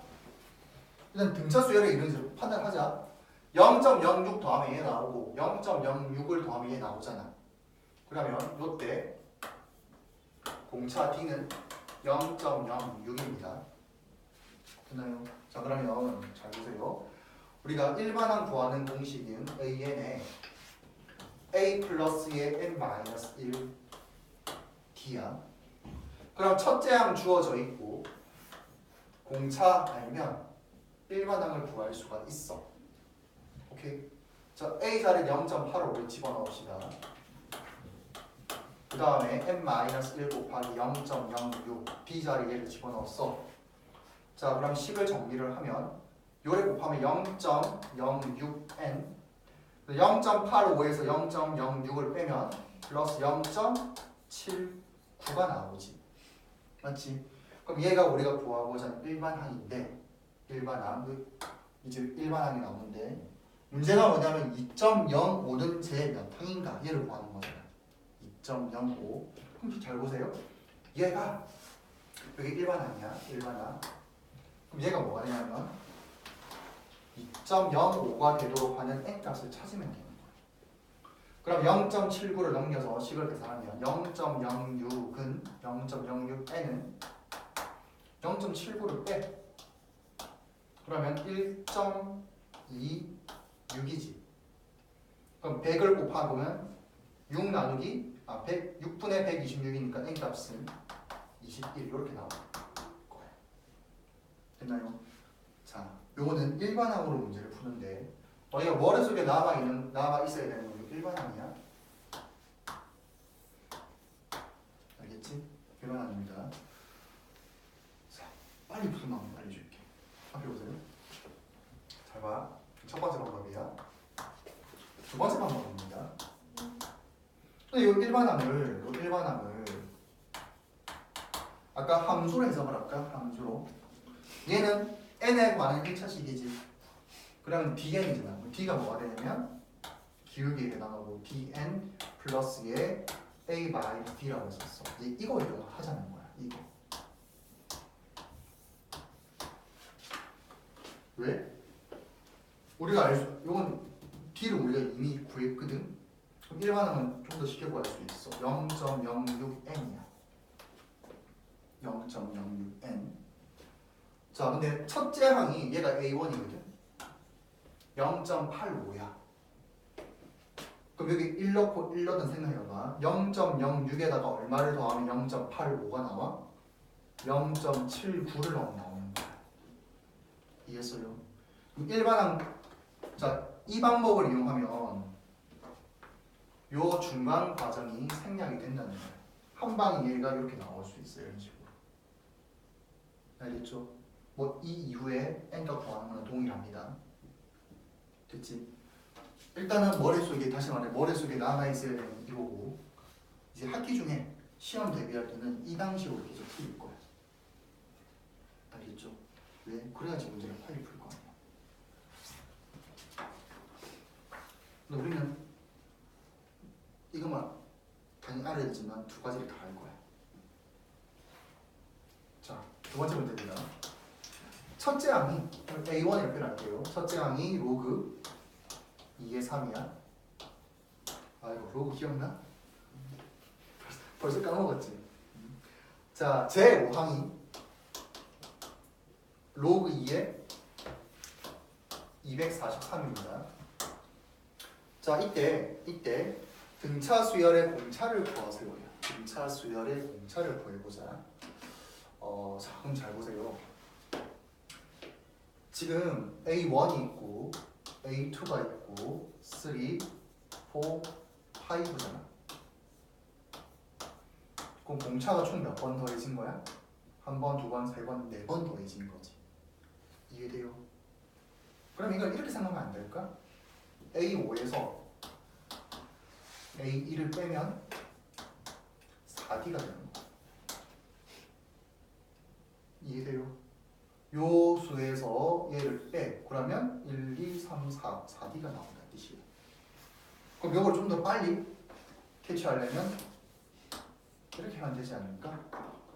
일단 등차 수열의 이런 판단하자. 0.06 더하면 얘 나오고 0.06을 더하면 얘 나오잖아. 그러면 이때 공차 D는 0.06입니다. 됐나요? 자, 그러면 잘 보세요. 우리가 일반항 구하는 공식은 AN에 A 플러스의 N 마이너스 1 D야. 그럼 첫째 항 주어져 있고 공차 알면 일반항을 구할 수가 있어. 오케이. 자, A 자리에 0.85를 집어넣읍시다. 그 다음에 n-1 곱하기 0.06 b 자리에 얘를 집어넣었어. 자, 그럼 식을 정리를 하면 요래 곱하면 0.06n 0.85에서 0.06을 빼면 플러스 0.79가 나오지. 맞지? 그럼 얘가 우리가 구하고자 하는 일반항인데 일반항 이제 일반항이 나오는데 문제가 뭐냐면 2.05는 제 몇 항인가 얘를 구하는 거잖아. 2.05. 그럼 잘 보세요. 얘가 여기 일반항이야. 일반항. 그럼 얘가 뭐가 되냐면 2.05가 되도록 하는 n값을 찾으면 되는 거야. 그럼 0.79를 넘겨서 식을 계산하면 0.06은 0.06n은 0.79를 빼. 그러면 1.26이지. 그럼 100을 곱하면 6 나누기 6분의 126이니까 n값은 21 이렇게 나올 거예요. 됐나요? 자, 요거는 일반항으로 문제를 푸는데 너희가 머릿속에 남아 있어야 되는 건 일반항이야. 알겠지? 일반항입니다. 자, 빨리 푸는 방법 알려줄게. 앞에 보세요. 잘 봐. 첫 번째 방법이야. 두 번째 방법입니다. 근데 이 일반항을 아까 함수로 해석을 할까? 함수로. 얘는 n에 관한 1차식이지. 그러면 dn이잖아. d가 뭐가 되냐면 기울기에 해당하고 dn 플러스의 a 마이너스 d라고 했었어. 이거 하자는 거야. 이거. 왜? 우리가 이건 d를 우리가 이미 구했거든. 그럼 일반항은 좀 더 쉽게 구할 수 있어. 0.06n이야. 0.06n. 자, 근데 첫째 항이 얘가 A1이거든. 0.85야. 그럼 여기 1 넣고 1 넣든 생각해봐. 0.06에다가 얼마를 더하면 0.85가 나와? 0.79를 넣으면 나오는 거야. 이해했어요? 그럼 일반항, 자, 이 방법을 이용하면 요 중간 과정이 생략이 된다는 거야. 한 방에 얘가 이렇게 나올 수 있어요. 이런 식으로. 알겠죠? 뭐 이 이후에 n값 구하는 거는 동일합니다. 됐지? 일단은 머릿속에 다시 말해 머릿속에 남아있어야 되는 이거고 이제 학기 중에 시험 대비할 때는 이 방식으로 계속 풀릴 거야. 알겠죠? 왜? 그래야지 문제를 빨리 풀 거 아니야. 근데 우리는 이것만 당연히 알아야 되지만 두 가지를 다 할 거야. 자, 두 번째 문제입니다. 첫째 항이 A1 이렇게 할게요. 첫째 항이 로그 2의 3이야. 아이고 로그 기억나? 벌써 까먹었지. 자, 제 5항이 로그 2의 243입니다. 자, 이때 등차 수열의 공차를 구하세요. 등차 수열의 공차를 구해보자. 자, 그럼 잘 보세요. 지금 A1이 있고 A2가 있고 3, 4, 5잖아. 그럼 공차가 총 몇 번 더해진 거야? 한 번, 두 번, 세 번, 네 번 더해진 거지. 이해돼요? 그럼 이걸 이렇게 생각하면 안 될까? A5에서 A1을 빼면 4D가 되는 거. 이해돼요? 요 수에서 얘를 빼. 그러면 1, 2, 3, 4, 4D가 나온다는 뜻이에요. 그럼 이걸 좀 더 빨리 캐치하려면 이렇게 하면 되지 않을까?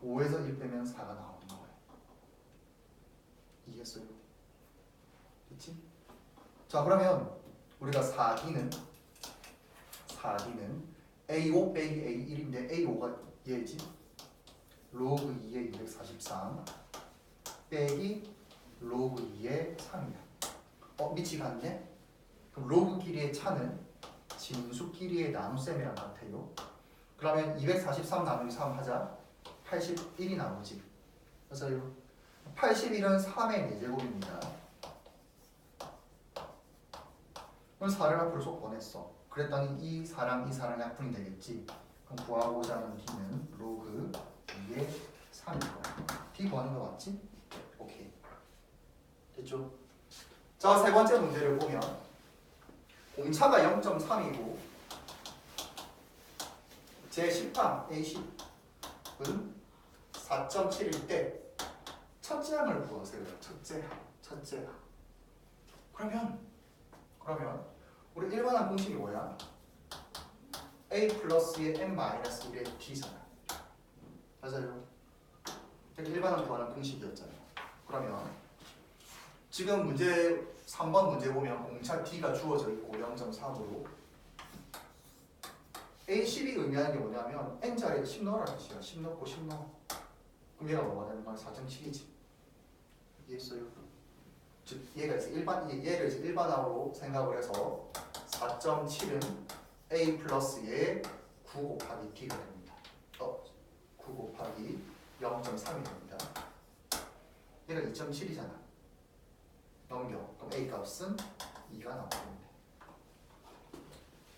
5에서 1 빼면 4가 나오는 거예요. 이해했어요? 됐지? 자, 그러면 우리가 4D는 A5 빼기 A1인데 A5가 얘지? 로그 2의 243 빼기 로그 2의 3이야. 밑이 같네? 그럼 로그 길이의 차는 진수 길이의 나눗셈이랑 같아요. 그러면 243 나누기 3 하자. 81이 나오지. 맞아요. 81은 3의 4제곱입니다. 그럼 4를 앞으로 쏙 보냈어. 그랬더니 이 4랑 이 4랑 약분이 되겠지. 그럼 구하고자 하는 D는 로그 2의 3일 거야. D 구하는 거 맞지? 오케이. 됐죠? 자, 세 번째 문제를 보면 공차가 0.3이고 제 10방 A10은 4.7일 때 첫째 항을 구하세요. 첫째 항. 그러면 우리 일반항 공식이 뭐야? A 플러스의 n 마이너스 1의 D잖아. 맞아요. 일반항 구하는 공식이었잖아. 그러면 지금 문제 3번 문제 보면 공차 D가 주어져 있고 0.3으로 A10이 의미하는 게 뭐냐면 N자리에 10 넣으라는 뜻이야. 10 넣고 10 넣어. 그럼 얘가 뭐가 되는 거야? 4.7이지. 이해했어요? 즉 얘를 이제 일반항으로 생각을 해서 4.7은 A 플러스의 9 곱하기 D가 됩니다. 9 곱하기 0.3이 됩니다. 얘가 2.7이잖아. 넘겨. 그럼 A 값은 2가 나오겠네.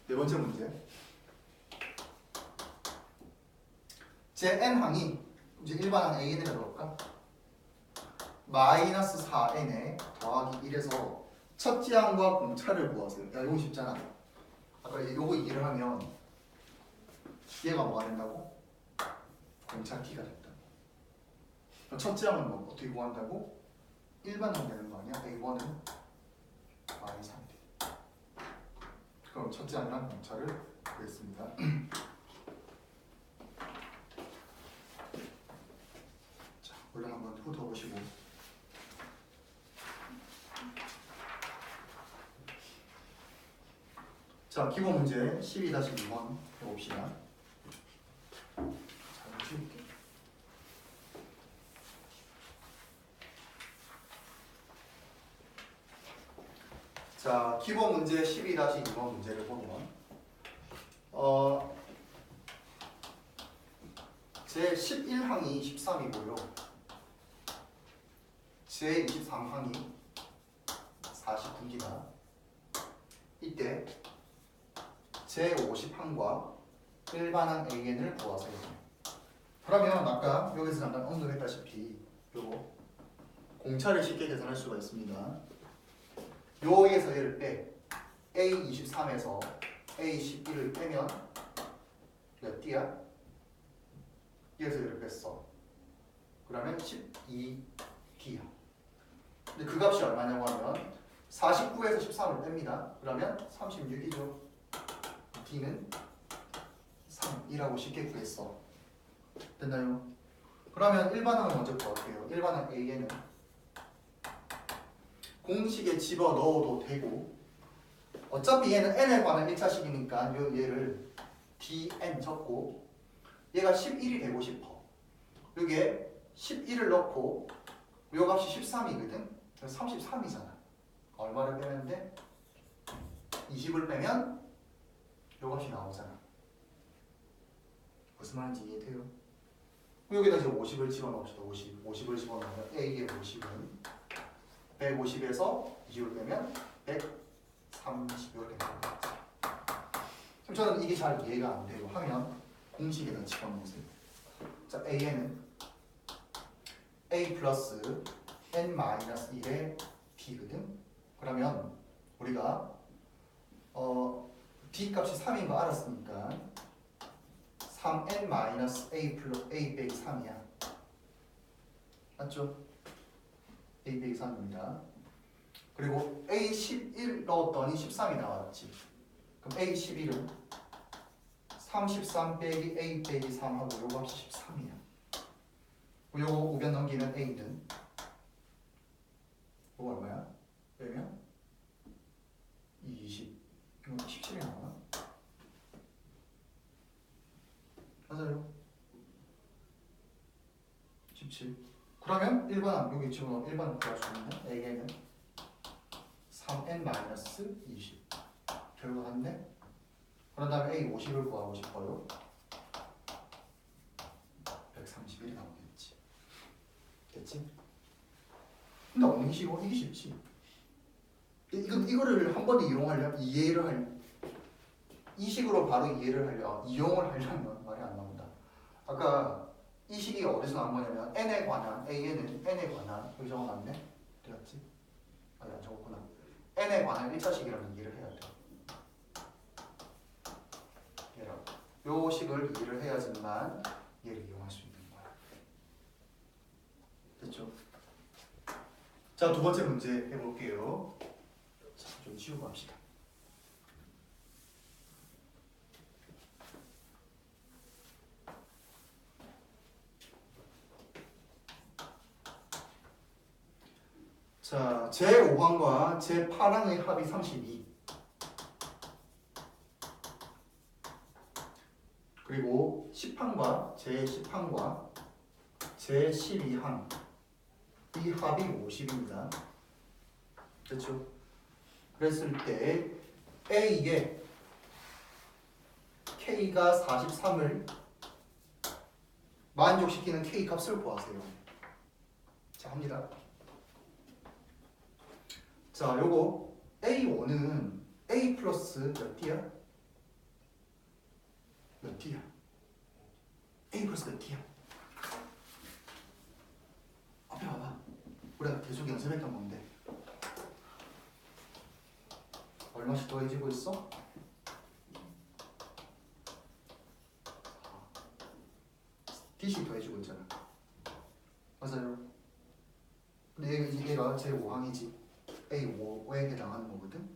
네 번째 문제. 제 n항이 이제 일반항 AN을 넣을까? 마이너스 4n에 더하기 1에서 첫째 항과 공차를 구하세요. 야, 이거 쉽잖아. 아까 이제 요거 얘기를 하면 얘가 뭐가 된다고? 공차 t가 된다. 첫째 항은 뭐 어떻게 구한다고? 일반항 되는 거 아니야? A1은 마이너스 3이 돼. 그럼 첫째 항이랑 공차를 구했습니다. 자, 얼른 한번 훑어보시고. 자, 기본 문제 12-2번 해봅시다. 자, 지울게. 자, 기본 문제 12-2번 문제를 보면 제 11항이 13이고요. 제 23항이 49입니다. 이때 제 50항과 일반항 AN을 구하세요. 그러면 아까 여기서 잠깐 언급했다시피 요거 공차를 쉽게 계산할 수가 있습니다. 요에서 얘를 빼 A23에서 A11을 빼면 몇 D야? 얘에서 얘를 뺐어. 그러면 12D야. 근데 그 값이 얼마냐고 하면 49에서 13을 뺍니다. 그러면 36이죠. D는 3이라고 쉽게 구했어. 됐나요? 그러면 일반항을 먼저 구할게요. 일반항 A에는 공식에 집어넣어도 되고 어차피 얘는 n에 관한 1차식이니까 얘를 dn 적고 얘가 11이 되고 싶어. 여기에 11을 넣고 요 값이 13이거든. 33이잖아. 얼마를 빼면 돼? 20을 빼면 요 값이 나오잖아. 무슨 말인지 이해돼요? 여기다 이제 50을 집어넣읍시다. 50을 집어넣으면 A의 50은 150에서 20을 빼면 100 30 이렇게 나오는 거지. 그럼 저는 이게 잘 이해가 안 돼요 하면 공식에다 집어넣으세요. 자, a는 a 플러스 n 마이너스 1의 b거든. 그러면 우리가 b 값이 3인 거 알았으니까 3n 마이너스 a 플러스 a 빼기 3이야. 맞죠? a 빼기 3입니다. 그리고 a 11 넣었더니 13이 나왔지. 그럼 a 11은 33 빼기 a 빼기 3하고 요거 합치 13이야. 요거 우변 넘기면 a는 요거 얼마야? 빼면 20. 이거 17이 나오나? 맞아요. 17. 그러면 1번은 여기 지금 1번은 구할 수 있는 a는 3n-20 결과 같네. 그런 다음에 a 50을 구하고 싶어요. 131이 나오겠지. 됐지? 근데 없는 식으로 이게 쉽지. 이거를 한 번에 이용하려면 이 식으로 바로 이용을 하려면 말이 안 나온다. 아까 이 식이 어디서 나온 거냐면 n에 관한 a는 n에 관한 여기 적어놨네. 되었지? 아니 안 적었구나. n에 관한 1차식이라는 이해를 해야 돼. 요 식을 이해를 해야지만 얘를 이용할 수 있는 거야. 됐죠? 자, 두 번째 문제 해볼게요. 자, 좀 지우고 합시다. 자, 제5항과 제8항의 합이 32. 그리고 10항과 제10항과 제12항 이 합이 50입니다. 됐죠? 그랬을 때 A에 K가 43을 만족시키는 K 값을 구하세요. 자, 합니다. 자, 요거 A5는 A 플러스 몇 D야? 몇 D야? A 플러스 몇 D야? 앞에 봐봐. 우리가 계속 연습했던 건데 얼마씩 더해지고 있어? D씩 더해지고 있잖아. 맞아요. 근데 얘가 제5항이지. A5에 해당하는 거거든.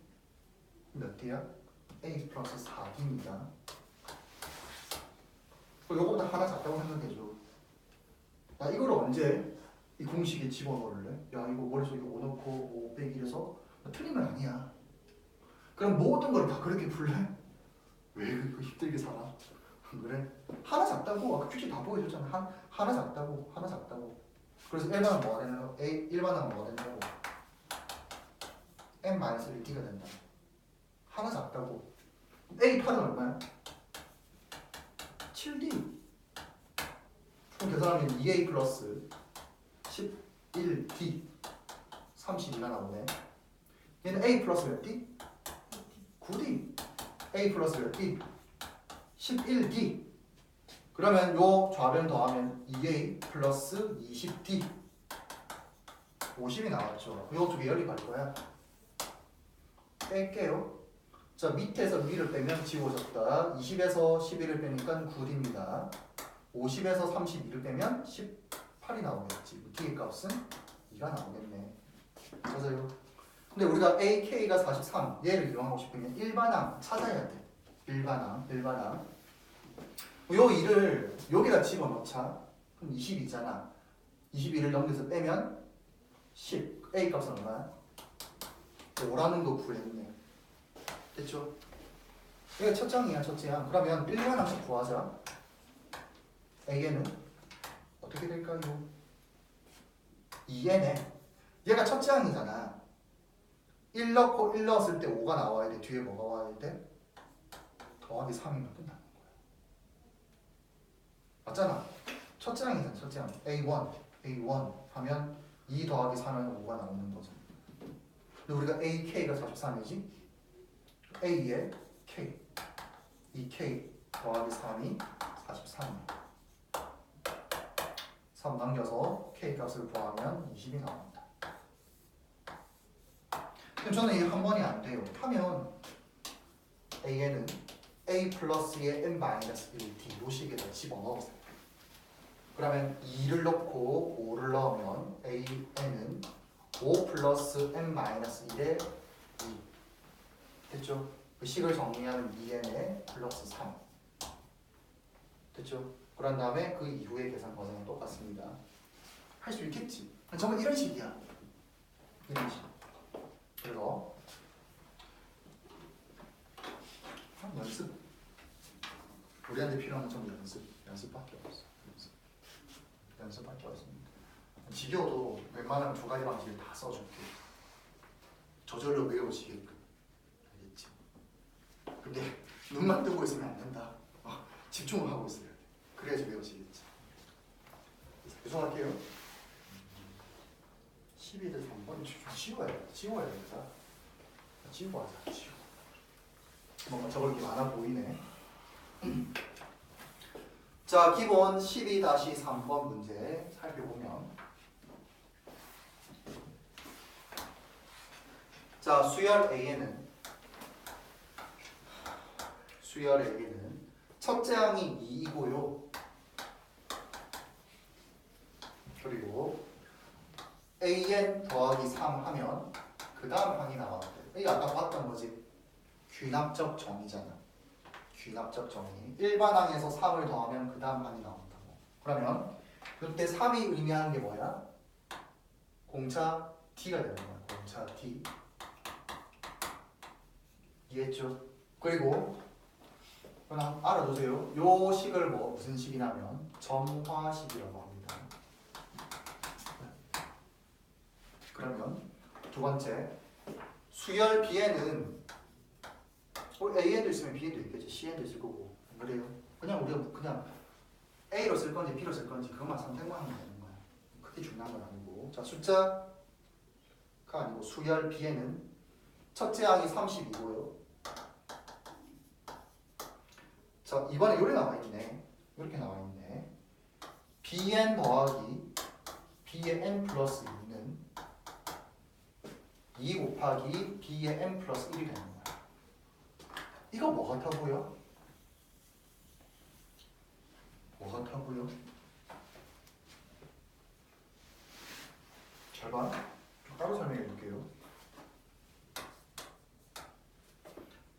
몇 D야? A 플러스 4D입니다. 요거보다 하나 작다고 생각해줘. 나 이걸 언제 이 공식에 집어넣을래? 야, 이거 머릿속에 5 넣고 5 빼기 해서 틀리면 아니야. 그럼 모든 걸 다 그렇게 풀래? 왜 그 힘들게 살아? 그래? 하나 작다고 아까 퀴즈 다 보여줬잖아. 하나 작다고. 그래서 1반은 뭐가 되냐고? 1반은 뭐가 되냐고? n-1d가 된다. 하나 작다고. A8은 얼마야? 7D. 그럼 계산하면 2A 플러스 11D 32가 나오네. 얘는 A 플러스 몇 D? 9D. A 플러스 몇 D? 11D. 그러면 요 좌변 더하면 2A 플러스 20D 50이 나왔죠. 요 두 개 열이 갈 거야. 뺄게요. 자, 밑에서 위를 빼면 지워졌다. 20에서 11을 빼니까 9D입니다. 50에서 32를 빼면 18이 나오겠지. D의 값은 2가 나오겠네. 맞아요. 근데 우리가 AK가 43 얘를 이용하고 싶으면 일반항 찾아야 돼. 일반항. 요 2를 여기다 집어넣자. 그럼 20이잖아. 21을 넘겨서 빼면 10. A 값은 얼마야? 5라는 거 구했네. 됐죠? 이게 첫 장이야, 첫째야. 그러면 일반항을 구하자. A에는 어떻게 될까요? 2N에 얘가 첫째 항이잖아. 1 넣고 1 넣었을 때 5가 나와야 돼. 뒤에 뭐가 와야 돼? 더하기 3이면 끝나는 거야. 맞잖아. 첫째 항이잖아. 첫째 항. A1 하면 2 더하기 3은 5가 나오는 거죠. 근데 우리가 AK가 43이지? A의 K. 이 K 더하기 3이 43이에요. 3 남겨서 K 값을 구하면 20이 나옵니다. 그럼 저는 이게 한 번이 안 돼요. 하면 A에는 A 플러스의 n-1t 요 식에다 집어넣으세요. 그러면 2를 넣고 5를 넣으면 A는 5 플러스 n-1의 2 됐죠? 그 식을 정리하면 2n의 플러스 3 됐죠? 그런 다음에 그 이후의 계산 과정은 똑같습니다. 할 수 있겠지? 정말 이런 식이야. 이런 식. 그래서 연습. 우리한테 필요한 건 좀 연습밖에 없어. 연습밖에 없습니다. 지겨워도 웬만하면 두 가지 방식을 다 써줄게. 저절로 외우시게끔. 알겠지? 근데 눈만 뜨고 있으면 안 된다. 집중을 하고 있어야 돼. 그래야지 외우시겠지. 죄송할게요. 12대 3번 지워야 된다. 지우고 하자. 지우고. 뭔가 적을 게 많아 보이네. 자, 기본 12-3번 문제 살펴보면, 자, 수열 A에는 첫째 항이 2이고요. 그리고 AN 더하기 3 하면 그 다음 항이 나왔대. 이게 아까 봤던 거지. 귀납적 정의잖아. 귀납적 정의. 일반항에서 3을 더하면 그 다음 항이 나온다고. 그러면 그때 3이 의미하는 게 뭐야? 공차 T가 되는 거야. 공차 T. 이해했죠? 그리고 그냥 알아두세요. 요 식을 무슨 식이냐면 점화식이라고 합니다. 그러면 두 번째, 수열 B에는 A에도 있으면 B에도 있겠지. C에도 있을 거고. 그래요. 그냥 우리가 그냥 A로 쓸 건지 B로 쓸 건지 그것만 선택만 하면 되는 거야. 크게 중요한 건 아니고. 자, 숫자가 아니고 수열 B에는 첫째 항이 30이고요. 자, 이번에 이렇게 나와 있네. 이렇게 나와 있네. Bn 더하기 B의 n 플러스 2는 2 곱하기 B의 n 플러스 1이 되는 거야. 이거 뭐 같아고요? 뭐 같아고요? 잘 봐. 따로 설명해 볼게요.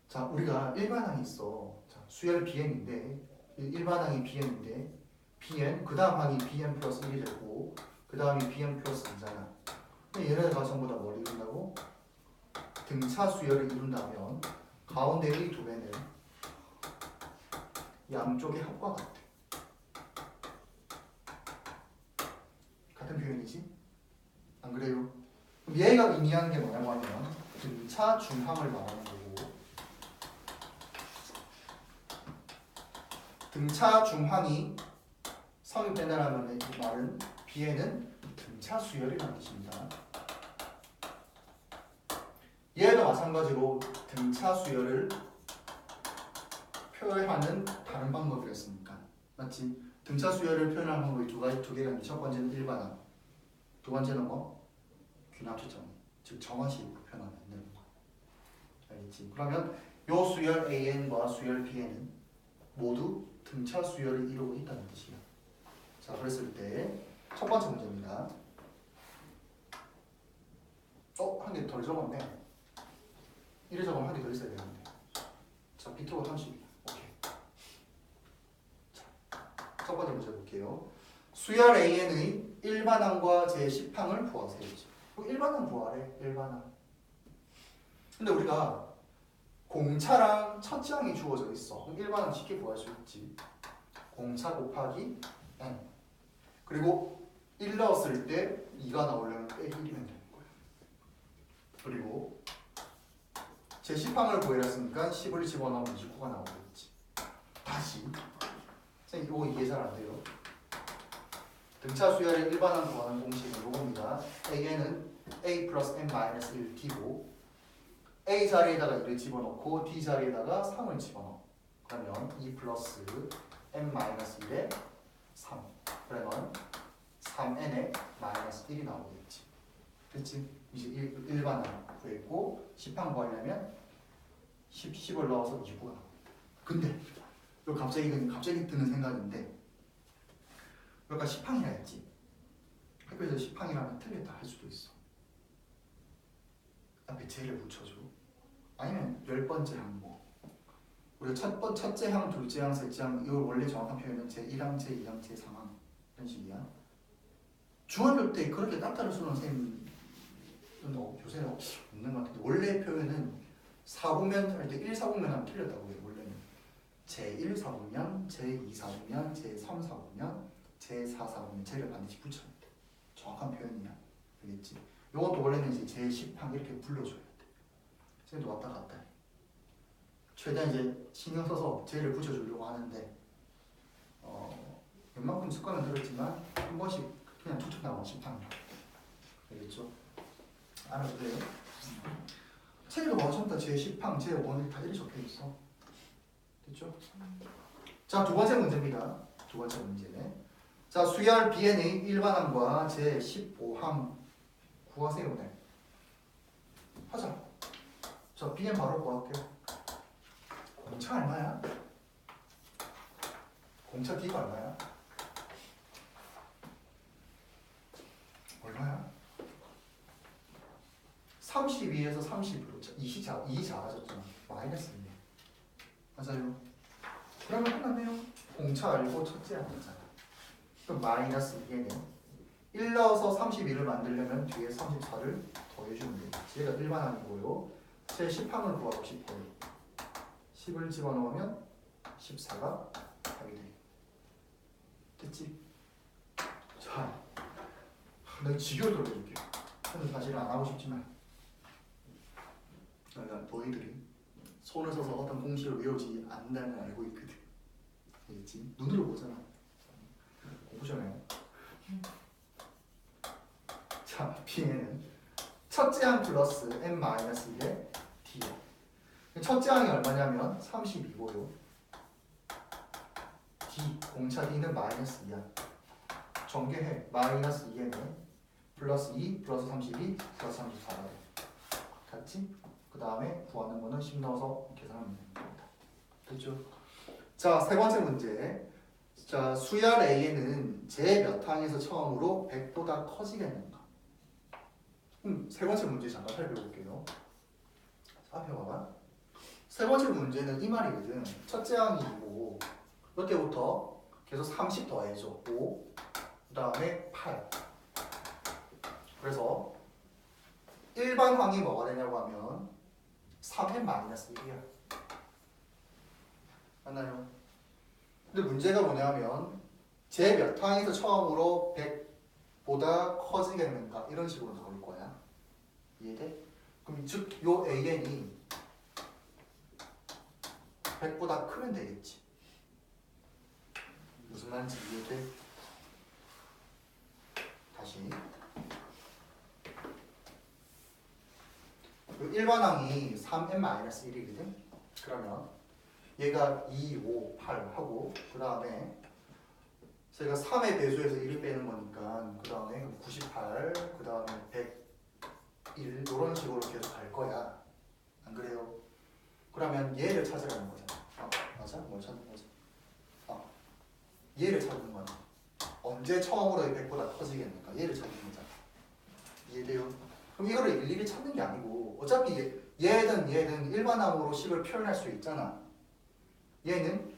자, 우리가 일반항이 있어. 자, 수열 Bn인데 일반항이 Bn인데 Bn 그 다음 항이 Bn 플러스 1이 되고 그 다음이 Bn 플러스 2잖아. 얘네가 전부 다 뭘 이룬다고? 등차 수열을 이룬다면 가운데의 두 배는 양쪽의 합과 같아. 같은 표현이지? 안 그래요? 그럼 얘가 의미하는 게 뭐냐고 하면 등차 중항을 말하는 거고, 등차 중항이 성립된다는 이 말은 B에는 등차 수열이라는 뜻입니다. 얘도 마찬가지로 등차 수열을 표현하는 다른 방법이었으니까, 맞지? 등차 수열을 표현하는 방법이 두 개가 있는데 첫 번째는 일반항, 두 번째는 뭐? 귀납적 정의, 즉 정화식으로 표현하면 되는 거야. 알겠지? 그러면 요 수열 AN과 수열 BN은 모두 등차 수열을 이루고 있다는 뜻이야. 자, 그랬을 때 첫 번째 문제입니다. 한 개 덜 적었네. 1을 적으면 한 개 더 있어야 되는데. 자, B토가 30. 오케이. 자, 첫 번째 문제 볼게요. 수열 AN의 일반항과 제10항을 구하세요. 일반항 구하래. 일반항. 근데 우리가 공차랑 첫째 항이 주어져 있어. 일반항 쉽게 구할 수 있지. 공차 곱하기 n. 그리고 1 넣었을 때 2가 나오려면 빼기 1이면 되는 거야. 그리고 제10항을 구해라 했으니까 10을 집어넣으면 29가 나오겠지. 다시. 선생님 이거 이해 잘 안 돼요. 등차 수열의 일반항 구하는 공식은 이겁니다. A는 A 플러스 n 마이너스 1T고 A 자리에다가 2를 집어넣고 D 자리에다가 3을 집어넣어. 그러면 2 플러스 n-1에 3. 그러면 3n에 마이너스 1이 나오겠지. 그렇지? 이제 일반을 구했고 10항 구하려면 10을 넣어서 29가 나옵니다. 근데 요 갑자기 드는 생각인데 여기가 10항이라 했지. 학교에서 10항이라면 틀렸다 할 수도 있어. 앞에 제를 붙여줘. 아니면 10번째 항목. 우리가 첫째 항, 둘째 항, 셋째 항 이걸 원래 정확한 표현은 제1항, 제2항, 제3항 이런 식이야. 중학교 때 그렇게 따따를 쓰는 선생님은 요새는 없는 것 같은데 원래 표현은 4분면 할 때 1, 4분면 하면 틀렸다고 해요. 원래는 제1 4분면, 제2 4분면, 제3 4분면, 제4 4분면 제를 반드시 붙여야 돼. 정확한 표현이야. 알겠지? 이것도 원래는 이제 제10항 이렇게 불러줘야 돼. 선생님도 왔다 갔다 해. 최대한 이제 신경 써서 제를 붙여주려고 하는데 웬만큼 습관은 들었지만 한 번씩 그냥 툭툭 나와 10항이라. 알겠죠? 알아도 돼요? 책에도 맞췄다. 제10항, 제5항 다 이렇게 적혀있어. 됐죠? 자, 두 번째 문제입니다. 두 번째 문제네. 자, 수열 BNA 일반항과 제15항 구하세요. 네. 하자. 자, BN 바로 구할게요. 공차 얼마야? 공차 D가 얼마야? 얼마야? 32에서 30으로 2이 작아졌잖아. 마이너스 1. 맞아요. 그러면 끝났네요. 공차 알고 첫째 안 되잖아. 그럼 마이너스 2에는 1 넣어서 31을 만들려면 뒤에 34를 더해주면 되겠지. 얘가 일반항이고요. 제 10항을 구하고 싶어요. 10을 집어넣으면 14가 답이 돼. 됐지? 자, 내가 지겨울 돌려줄게. 저는 사실은 안 하고 싶지만 너희들이 손을 써서 어떤 공식을 외우지 않는다는 걸 알고 있거든. 알겠지? 눈으로 보잖아. 공부 좀 해. 자, B에는 첫째 항 플러스 n-1의 D야. 첫째 항이 얼마냐면 32고요. D, 공차 D는 마이너스 2야. 전개해. 마이너스 2에는 플러스 2, 플러스 32, 플러스 34가 돼. 같지? 그 다음에 구하는 거는 10 넣어서 계산하면 됩니다. 됐죠? 자, 세 번째 문제. 자, 수열 A에는 제 몇 항에서 처음으로 100보다 커지겠는가? 세 번째 문제 잠깐 살펴볼게요. 살펴봐봐. 세 번째 문제는 이 말이거든. 첫째 항이 2고 이때부터 계속 30 더해줘. 5, 그 다음에 8. 그래서 일반 항이 뭐가 되냐고 하면 3n-1이야. 맞나요? 근데 문제가 뭐냐면 제 몇 항에서 처음으로 100보다 커지겠는가 이런 식으로 나올 거야. 이해돼? 그럼 즉 요 AN이 100보다 크면 되겠지. 무슨 말인지 이해돼? 다시 일반항이 3n-1이거든? 그러면 얘가 2, 5, 8 하고 그 다음에 저희가 3의 배수에서 1을 빼는 거니까 그 다음에 98, 그 다음에 101 이런 식으로 계속 갈 거야. 안 그래요? 그러면 얘를 찾으라는 거잖아. 맞아? 뭘 찾는 거지? 얘를 찾는 거야. 언제 처음으로 100보다 커지겠는가? 얘를 찾는 거잖아. 이해돼요? 그럼 이거를 일일이 찾는 게 아니고 어차피 얘든 일반항으로 10을 표현할 수 있잖아. 얘는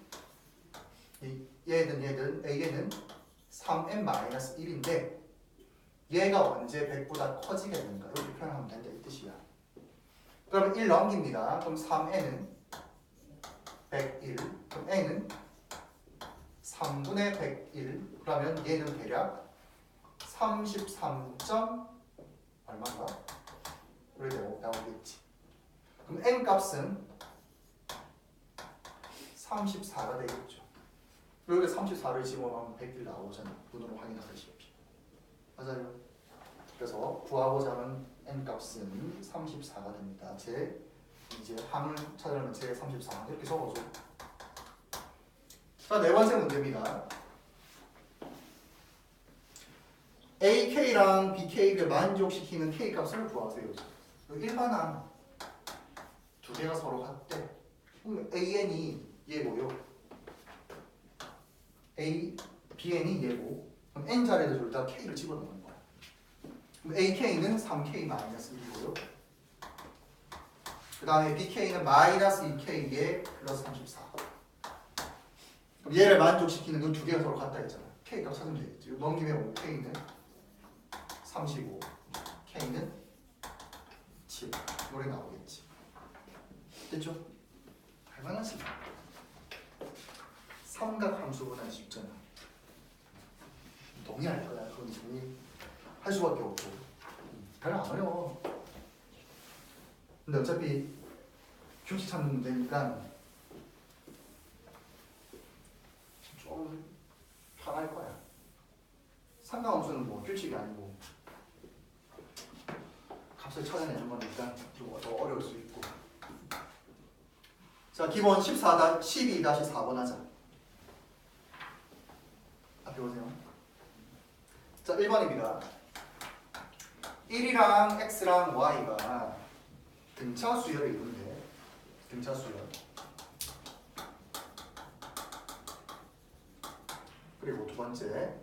A는 3n-1인데 얘가 언제 100보다 커지겠는가 이렇게 표현하면 된다 이 뜻이야. 그럼 1 넘깁니다. 그럼 3n은 101, 그럼 n은 3분의 101, 그러면 얘는 대략 33. 얼마인가? 이렇게 나오겠지. 그럼 n 값은 34가 되겠죠. 여기 34를 집어넣으면 101 나오잖아. 눈으로 확인하시피. 맞아요. 그래서 구하고자 하는 n 값은 34가 됩니다. 제 이제 항을 찾으려면 제34 이렇게 적어줘. 자, 네 번째 문제입니다. AK랑 BK를 만족시키는 K 값을 구하세요. 일반항 두 개가 서로 같대. 그럼 AN이 얘고요. BN이 얘고. 그럼 N 자리에다 둘다 K를 집어넣는 거야. 그럼 AK는 3K-1이고요. 그 다음에 BK는 마이너스 2K에 플러스 34. 그럼 얘를 만족시키는 이 두 개가 서로 같다 했잖아. K 값 찾으면 되겠지. 넘기면 5K는 35, K는 7. 이렇게 나오겠지. 됐죠? 할만하지? 삼각 함수보다는 쉽잖아. 동의할 거야. 그건 동의할 수밖에 없고. 별로 안 어려워. 근데 어차피 규칙 찾는 문제니까 좀 편할 거야. 삼각 함수는 뭐 규칙이 아니고 값을 찾아내는 거니까 좀 더 어려울 수 있고. 자, 기본 12-4번 하자. 앞에 보세요. 자, 1번입니다. 1이랑 x랑 y가 등차 수열을 이루는데, 등차 수열. 그리고 두 번째,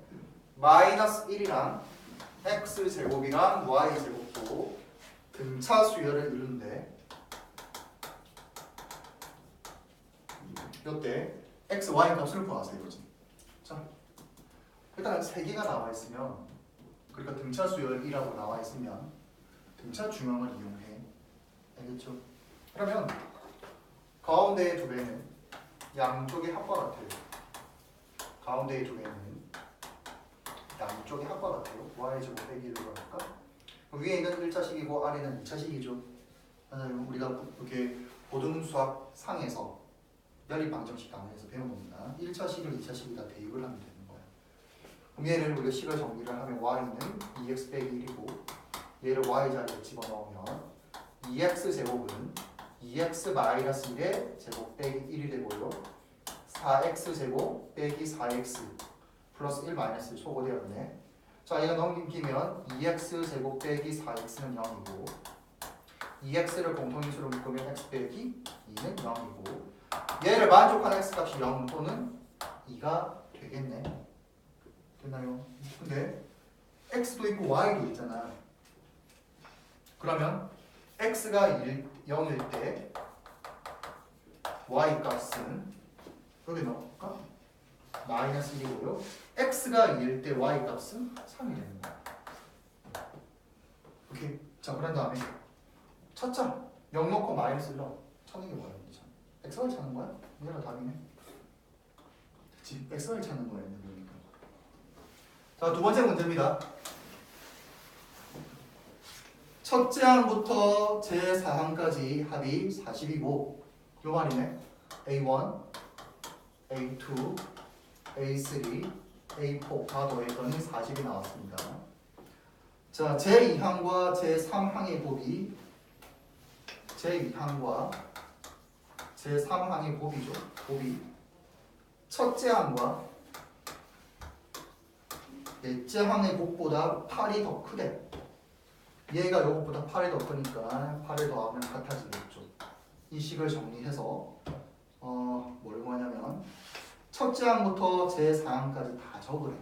마이너스 1이랑 x제곱이랑 y제곱도 등차 수열을 이루는데, 이때 x, y 값을 구하세요. 이거지. 자, 일단 세 개가 나와 있으면, 그러니까 등차 수열이라고 나와 있으면 등차 중형을 이용해. 알겠죠? 그러면 가운데의 두 배는 양쪽의 합과 같아요. 가운데의 두 배는 양쪽의 합과 같아요. y제곱 빼기 1로 할까? 위에 있는 1차식이고 아래는 2차식이죠. 맞아요. 우리가 이렇게 고등수학 상에서 연립 방정식 강의에서 배운 겁니다. 1차식을 2차식에다 대입을 하면 되는 거예요. 그럼 얘를 우리가 식을 정리를 하면 y는 2x 빼기 1이고 얘를 y 자리에 집어넣으면 2x 제곱은 2x 마이너스 1의 제곱 빼기 1이 되고요. 4x 제곱 빼기 4x 플러스 1 마이너스 소거되었네. 자, 얘가 넘기면 2x 제곱 빼기 4x는 0이고 2x를 공통인수로 묶으면 x 빼기 2는 0이고 얘를 만족하는 x값이 0 또는 2가 되겠네. 됐나요? 근데 x도 있고 y도 있잖아. 그러면 x가 0일 때 y 값은 여기 넣을까? 마이너스 1이고요. x가 2일 때 y 값은 3이 되는 거야. 오케이. 자, 그런 다음에 찾자. 0 넣고 마이너스 1 넣어. 찾는 게 뭐야? xy 찾는 거야? 얘가 답이네. 그치? xy 찾는 거야. 그러니까. 자, 두 번째 문제입니다. 첫째 항부터 제4항까지 합이 40이고 요 말이네. A1, A2, A3, A4 다 더했더니 40이 나왔습니다. 자, 제2항과 제3항의 곱이 제2항과 제3항의 곱이죠. 곱이 첫째 항과 넷째 항의 곱보다 8이 더 크대. 얘가 요것보다 8이 더 크니까 8을 더하면 같아지겠죠. 이 식을 정리해서 뭘 구하냐면 첫째 항부터 제4항까지 다 적으래.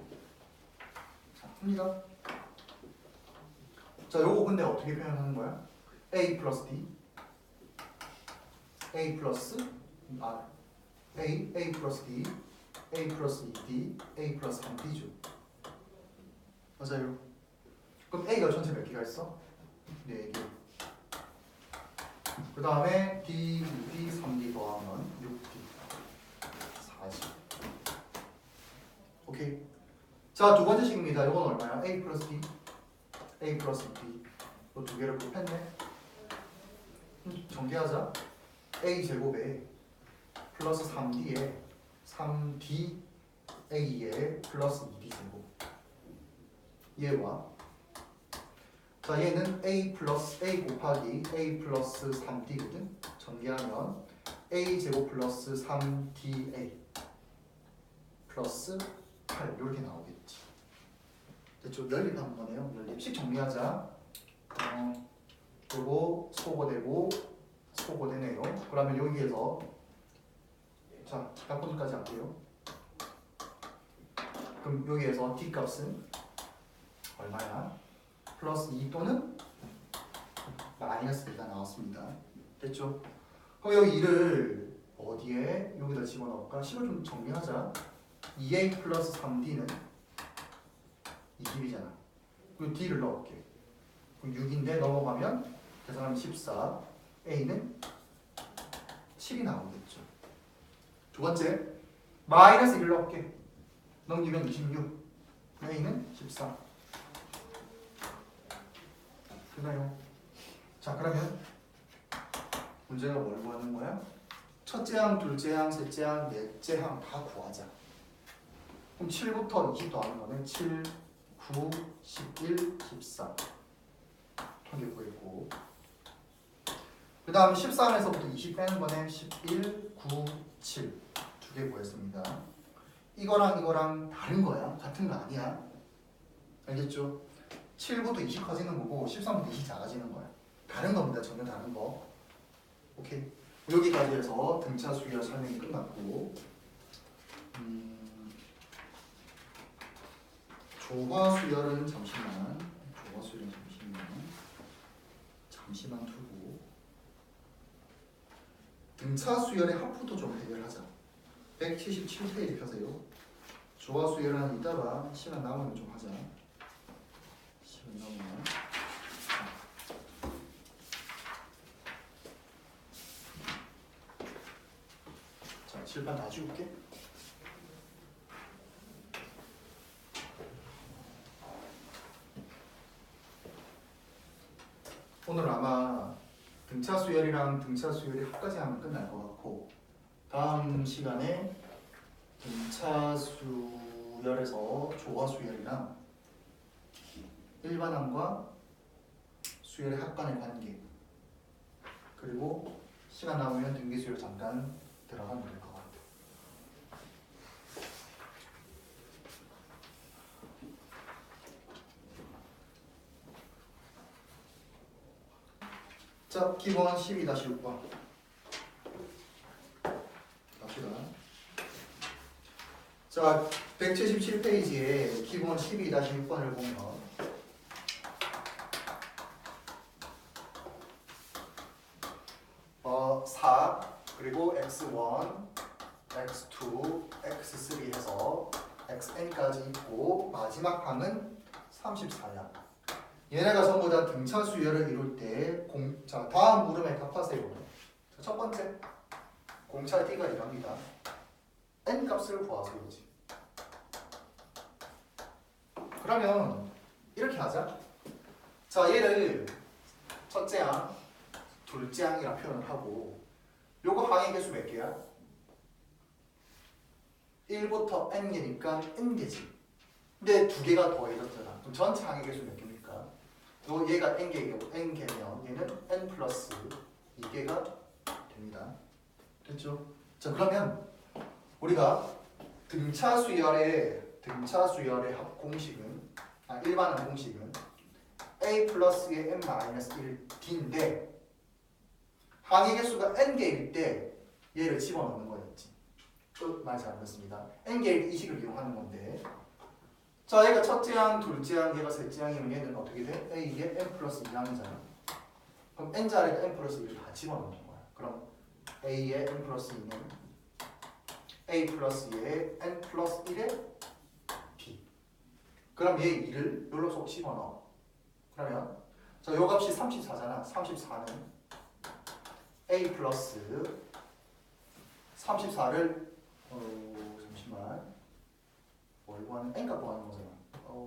자, 합니다. 자, 요거 근데 어떻게 표현하는 거야? A 플러스 D A 플러스 R A 플러스 D A 플러스 2D A 플러스 3D죠. 맞아요. 그럼 A가 전체 몇 개가 있어? 4개. 그 다음에 D, 2D, 3D 더하면 6D 40. 오케이. 자, 두 번째 식입니다. 이건 얼마야? A 플러스 D A 플러스 D 이 두 개를 곱했네. 정리하자. A 제곱에 플러스 3D에 3DA에 플러스 2D 제곱. 얘와 자, 얘는 A 플러스 A 곱하기 A 플러스 3D거든. 전개하면 a제곱 플러스 3da 플러스 8 이렇게 나오겠지. 됐죠? 연립한 거네요. 연립식 정리하자. 요거 소거되고 소거되네요. 그러면 여기에서 자 약분까지 할게요. 그럼 여기에서 d 값은 얼마야? 플러스 2 또는 마이너스 2가 나왔습니다. 됐죠? 그럼 여기 2를 어디에 여기다 집어넣을까? 식을 좀 정리하자. 2a 플러스 3d는 20이잖아. 그리고 d를 넣을게. 그럼 6인데 넘어가면 계산하면 14. a는 7이 나오겠죠. 두 번째 마이너스 1을 넣을게. 넘기면 26. a는 14. 되나요? 자 그러면 문제가 뭘 구하는 거야? 첫째 항, 둘째 항, 셋째 항, 넷째 항 다 구하자. 그럼 7부터 20 더하는 거는 7, 9, 11, 14 통계 구했고 그 다음 13에서부터 20 빼는 거는 11, 9, 7 두 개 구했습니다. 이거랑 이거랑 다른 거야. 같은 거 아니야. 알겠죠? 7부터 20 커지는 거고 13부터 20 작아지는 거야. 다른 겁니다. 전혀 다른 거. 오케이. 여기까지 해서 등차 수열 설명이 끝났고 조화 수열은 잠시만 두고 등차 수열의 합부도 좀 해결하자. 177페이지 펴세요. 조화 수열은 이따가 시간 남으면 좀 하자. 시간 남으면 자 칠판 다 지울게. 오늘 아마 등차 수열이랑 등차 수열이 합까지 하면 끝날 것 같고 다음 시간에 등차 수열에서 조화 수열이랑 일반항과 수열의 합 간의 관계 그리고 시간 남으면 등기 수열 잠깐 들어가면 될 것 같아요. 자, 기본 12-6번 갑시다. 자, 177페이지에 기본 12-6번을 보면 4 그리고 x1, x2, x3 해서 xn까지 있고 마지막 항은 34야. 얘네가 전부 다 등차 수열을 이룰 때 자, 다음 물음에 답하세요. 자, 첫 번째 공차 D가 이랍니다. n 값을 구하세요지. 그러면 이렇게 하자. 자, 얘를 첫째 항, 둘째 항이라 표현을 하고 요거 항의 개수 몇 개야? 1부터 n개니까 n개지. 근데 두 개가 더해졌잖아. 그럼 전체 항의 개수 몇 개입니까? 요 얘가 n개면 얘는 n 플러스 2개가 됩니다. 됐죠? 자 그러면 우리가 등차 수열의 합 공식은 일반항 공식은 a 플러스의 n 마이너스 1d인데 항의 개수가 n개일 때 얘를 집어넣는 거였지. 말 잘못했습니다. n개일 때 이 식을 이용하는 건데 자 얘가 첫째 항, 둘째 항, 얘가 셋째 항이면 얘는 어떻게 돼? a에 n 플러스 2항이잖아. 그럼 n자리가 n 플러스 1을 다 집어넣는 거야. 그럼 a에 n 플러스 2는 a 플러스 2에 n 플러스 1에 b. 그럼 얘 2를 여기로 쏙 집어넣어. 그러면 자 요 값이 34잖아. 34는 a 플러스 34를 잠시만 뭘 구하는 n값 구하는 거잖아.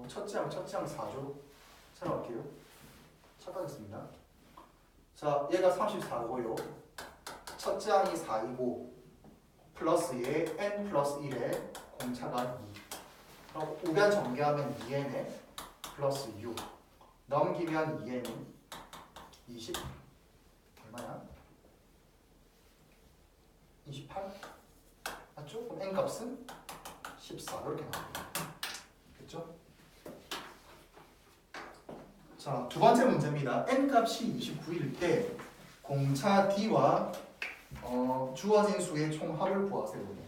첫째 항 4죠. 생각할게요. 착각했습니다. 자 얘가 34고요. 첫째 항이 4이고 플러스에 n 플러스 1에 공차가 2. 그럼 우변 전개하면 2n에 플러스 6 넘기면 2n은 20 얼마야? 28 맞죠? 그럼 n 값은 14 이렇게 나옵니다. 됐죠? 자, 두 번째 문제입니다. n 값이 29일 때 공차 d와 주어진 수의 총합을 구하세요.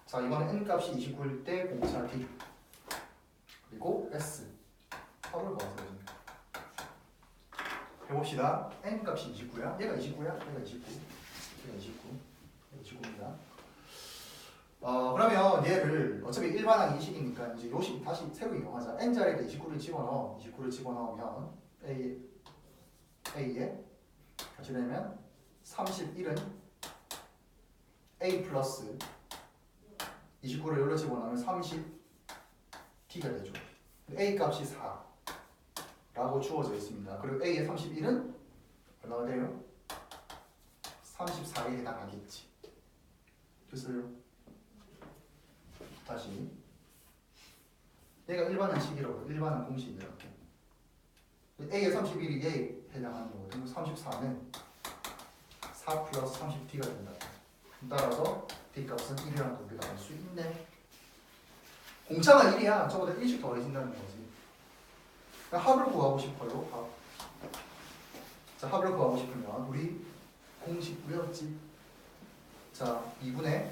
자, 이번에 n 값이 29일 때 공차 d 그리고 s 합을 구하세요. 해봅시다. n 값이 29야. 얘가 29야. 얘가 29. 얘가 29. 얘가 29입니다. 그러면 얘를 어차피 일반항 이식이니까 이제 요식 다시 새로 이용하자. n 자리에 29를 집어넣어. 29를 집어넣으면 a에 같이 되면 31은 a 플러스 29를 여기로 집어넣으면 30t가 되죠. a 값이 4라고 주어져 있습니다. 그리고 a의 31은 얼마가 돼요? 34에 해당하겠지. 됐어요? 다시 얘가 일반한 식이라고 일반한 공식이에요. a의 31이 얘에 해당하는 거거든요. 34는 4 플러스 30t가 된다. 따라서 d값은 1이라는 걸 우리가 알 수 있네. 공차가 1이야. 저보다 1씩 더해진다는 거지. 합을 구하고 싶어요. 합. 자, 합을 구하고 싶으면 우리 공식 외웠지? 자, 2분의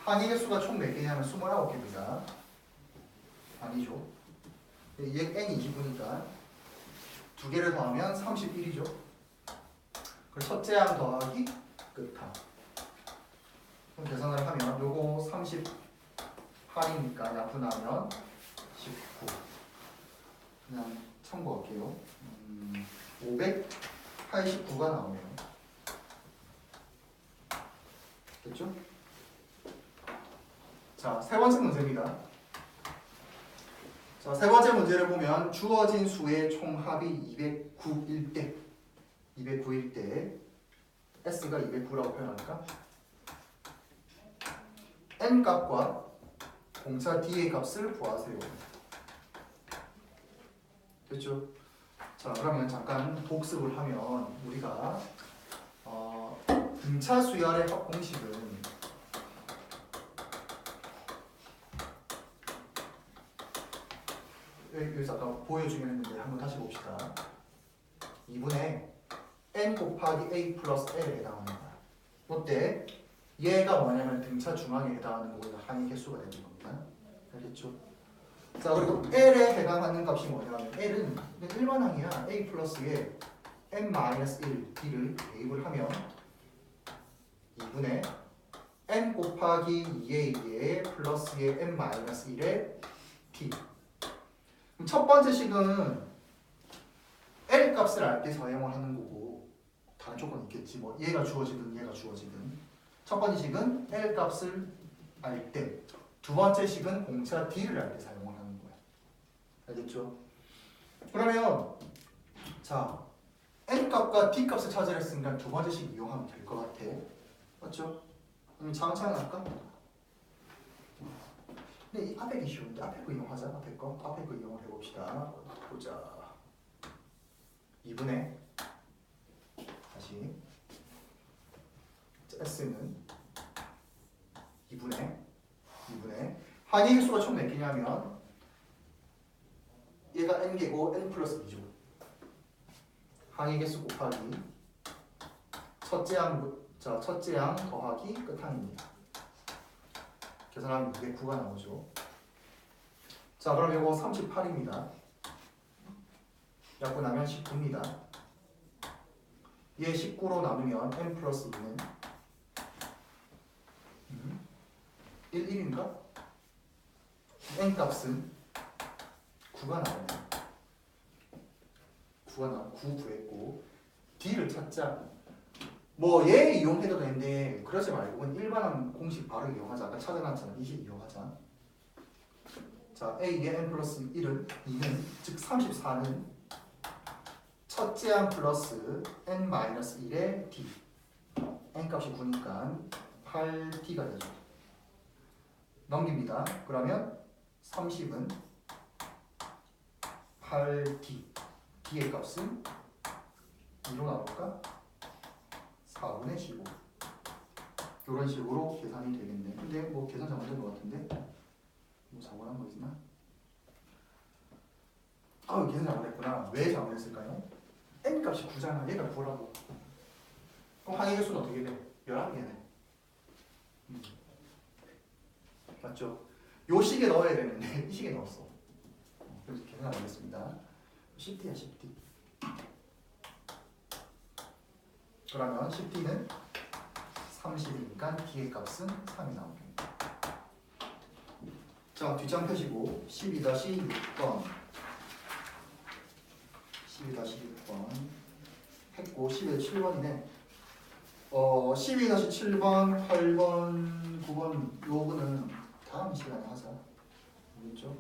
항의 개수가 총 몇 개냐면 29개입니다. 아니죠. 얘 n이 29니까 두 개를 더하면 31이죠. 그리고 첫째 항 더하기 끝항. 그럼 계산을 하면 요거 38이니까 약분하면 19. 그냥 참고할게요. 589가 나오네요. 됐죠? 자, 세 번째 문제입니다. 자, 세 번째 문제를 보면 주어진 수의 총합이 209일 때 S가 209라고 표현하니까 n 값과 공차 d의 값을 구하세요. 됐죠? 자, 그러면 잠깐 복습을 하면 우리가 등차 수열의 합 공식은 여기서 아까 보여주긴 했는데 한번 다시 봅시다. 2분의 n 곱하기 a 플러스 l에 해당하는 거야. 이때 얘가 뭐냐면 등차 중앙에 해당하는 거고 항의 개수가 되는 겁니다. 알겠죠? 자, 그리고 l에 해당하는 값이 뭐냐면 l은 일반항이야. a 플러스에 n-1 d를 대입을 하면 2분의 n 곱하기 2a의 플러스의 n-1의 t. 그럼 첫 번째 식은 L 값을 알 때 사용을 하는 거고 다른 조건이 있겠지. 뭐 얘가 주어지든 얘가 주어지든. 첫 번째 식은 L 값을 알 때, 두 번째 식은 공차 D를 알 때 사용을 하는 거야. 알겠죠? 그러면 자 N 값과 D 값을 찾으려 했으니까 두 번째 식 이용하면 될 것 같아. 맞죠? 그럼 차근차근 할까? 근데 이 앞에 게 쉬운데 앞에 거 이용하자. 앞에 거 이용을 해봅시다. 보자. 2분의 다시 S는 2분의 항의 개수가 총 몇 개냐면 얘가 n개고 n 플러스 2죠. 항의 개수 곱하기 첫째 항 더하기 끝항입니다. 계산하면 209가 나오죠. 자, 그럼 이거 38입니다. 약분하면 19입니다. 얘 19로 나누면 n 플러스 2는 1인가? n 값은 9가 나오네요. 9 구했고 d를 찾자. 뭐 얘 이용해도 되는데 그러지 말고 일반한 공식 바로 이용하자. 아까 찾아놨잖아. 이 식 이용하자. 자, a의 n 플러스 1은 2는 즉 34는 첫째 항 플러스 n-1의 d. n 값이 9니까 8t가 되죠. 넘깁니다. 그러면 30은 8t. d의 값은 2로 나올까? 4분의 15 이런 식으로 계산이 되겠네. 근데 뭐 계산 잘못된 것 같은데 뭐 잘못한 거 있나? 아 계산 잘못했구나. 왜 잘못했을까요? n 값이 9잖아. 얘가 9라고. 그럼 항의 개수는 어떻게 돼? 11개네. 맞죠? 요 식에 넣어야 되는데 이 식에 넣었어. 그래서 계산 안 하겠습니다. 10t야 10t. 그러면 10t는 30이니까 t의 값은 3이 나오겠다. 자 뒷장 펴시고 12-6번 12-6번 했고 12-7번이네. 12-7번, 8번, 9번 요거는 다음 시간에 하자. 알겠죠?